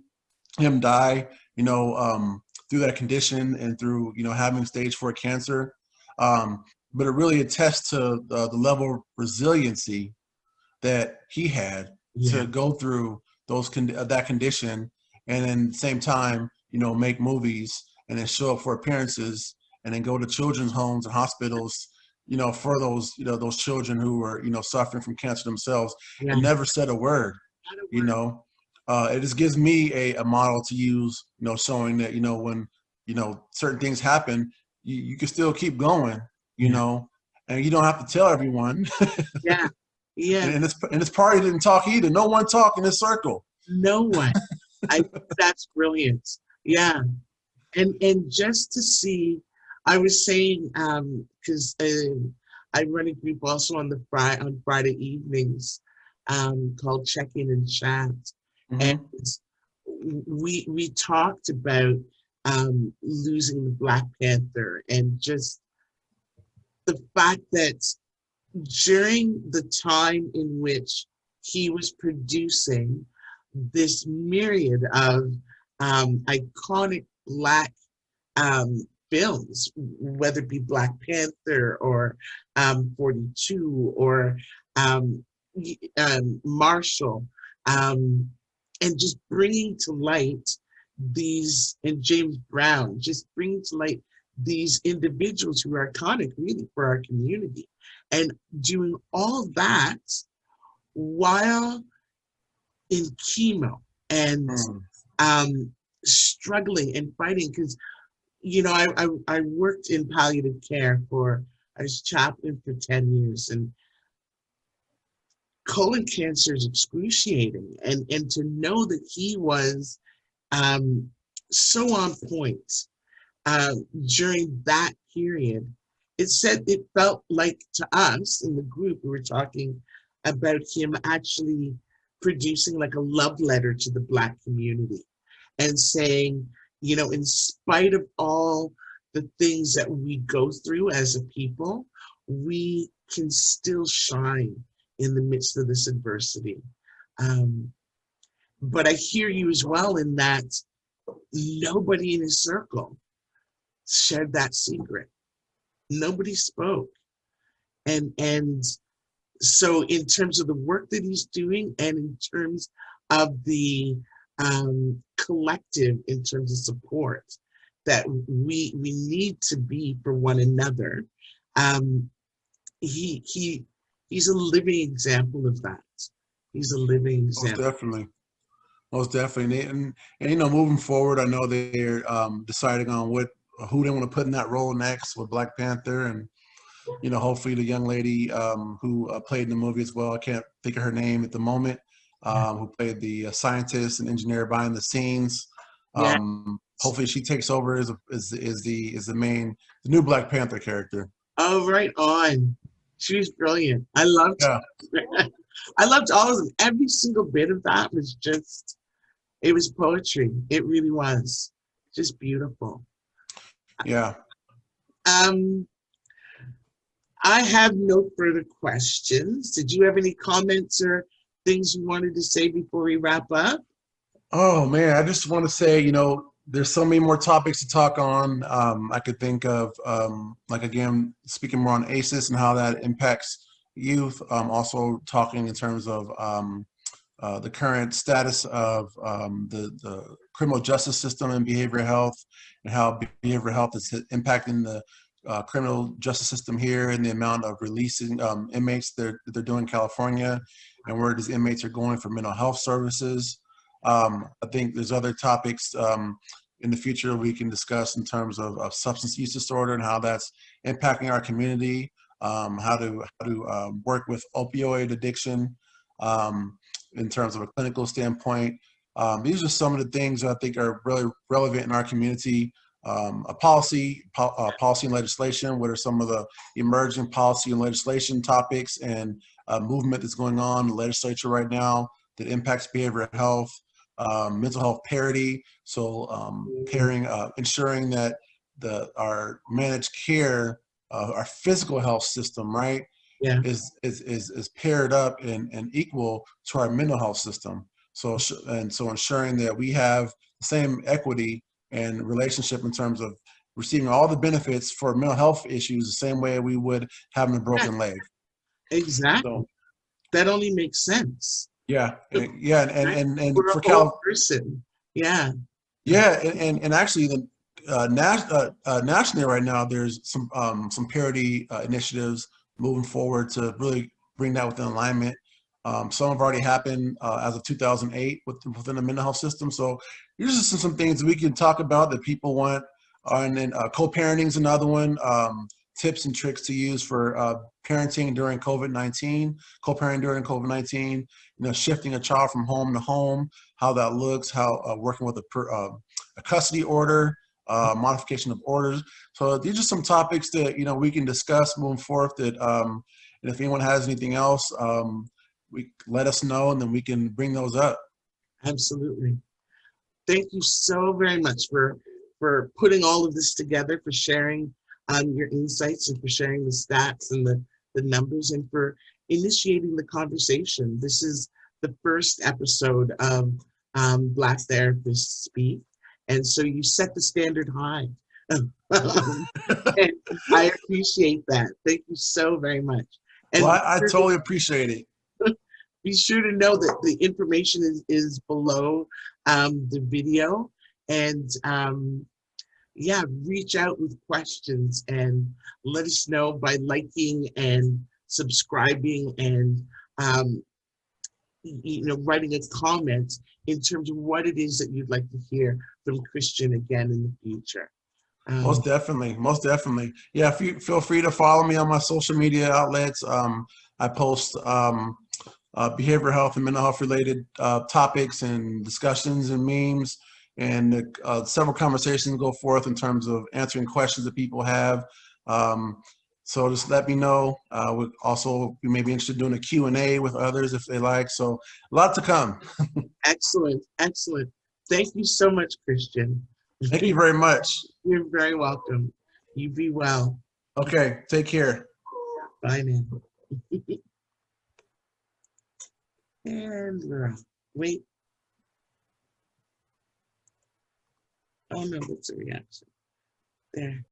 him die, through that condition and through, having stage 4 cancer. But it really attests to the level of resiliency that he had Yeah. to go through that condition, and then at the same time, make movies and then show up for appearances and then go to children's homes and hospitals, for those children who were, suffering from cancer themselves, Yeah. and never said a word. It just gives me a model to use, showing that, when, certain things happen, you can still keep going, and you don't have to tell everyone. Yeah. Yeah. And this party didn't talk either. No one talked in this circle. No one. That's brilliant. Yeah. And just to see, I was saying, because I run a group also on Friday evenings called Check In and Chat. Mm-hmm. And we talked about losing the Black Panther, and just the fact that during the time in which he was producing this myriad of iconic Black films, whether it be Black Panther or 42 or Marshall, and just bringing to light and James Brown, just bringing to light these individuals who are iconic really for our community, and doing all that while in chemo and struggling and fighting. Because I worked in palliative care I was chaplain for 10 years, and colon cancer is excruciating, and to know that he was so on point during that period, it felt like to us in the group, we were talking about him actually producing like a love letter to the Black community and saying, in spite of all the things that we go through as a people, we can still shine in the midst of this adversity. But I hear you as well in that nobody in his circle shared that secret. Nobody spoke. And so in terms of the work that he's doing, and in terms of the collective, in terms of support that we need to be for one another, he's a living example of that. He's a living example. Most definitely. And moving forward, I know they're deciding on who they want to put in that role next with Black Panther, and you know, hopefully the young lady who played in the movie as well, I can't think of her name at the moment, who played the scientist and engineer behind the scenes. Yeah. Hopefully she takes over as the new Black Panther character. Oh, right on. She was brilliant. I loved Yeah, I loved all of them. Every single bit of that was just, it was poetry. It really was. Just beautiful. yeah. Um, I have no further questions. Did you have any comments or things you wanted to say before we wrap up? Oh man, I just want to say, you know, there's so many more topics to talk on. I could think of, like again, speaking more on ACEs and how that impacts youth. Also talking in terms of the current status of the criminal justice system and behavioral health, and how behavioral health is impacting the criminal justice system here, and the amount of releasing inmates they're doing in California, and where these inmates are going for mental health services. I think there's other topics in the future we can discuss in terms of substance use disorder and how that's impacting our community, how to work with opioid addiction in terms of a clinical standpoint. These are some of the things that I think are really relevant in our community. Policy and legislation. What are some of the emerging policy and legislation topics and movement that's going on in the legislature right now that impacts behavioral health? Mental health parity, so ensuring that our managed care, our physical health system, right, Yeah. is paired up and equal to our mental health system. So ensuring that we have the same equity and relationship in terms of receiving all the benefits for mental health issues the same way we would having a broken leg. Exactly. So That only makes sense. yeah, and We're a for whole Cal. person. Yeah. Yeah, and actually, the nationally right now, there's some parity initiatives moving forward to really bring that within alignment. Some have already happened as of 2008 within the mental health system. So these are some things we can talk about that people want. And then co-parenting is another one. Tips and tricks to use for parenting during COVID-19, co-parenting during COVID-19. You know, shifting a child from home to home, how that looks, how working with a custody order, modification of orders. So these are some topics that, you know, we can discuss moving forward. That and if anyone has anything else, we let us know, and then we can bring those up. Absolutely. Thank you so very much for putting all of this together, for sharing your insights, and for sharing the stats and the numbers, and for initiating the conversation. This is the first episode of Black Therapists Speak, and so you set the standard high. And I appreciate that. Thank you so very much. And Well, I totally appreciate it. be sure to know that the information is below the video, and yeah, reach out with questions and let us know by liking and subscribing, and you know, writing a comment in terms of what it is that you'd like to hear from Christian again in the future. Most definitely, most definitely. Yeah, feel free to follow me on my social media outlets. I post behavioral health and mental health related topics and discussions and memes, and several conversations go forth in terms of answering questions that people have. So just let me know. We may be interested in doing a Q&A with others if they like. So a lot to come. Excellent, excellent. Thank you so much, Christian. Thank you very much. You're very welcome. You be well. Okay, take care. Bye now. And we're off. Wait. Oh no, that's a reaction. There.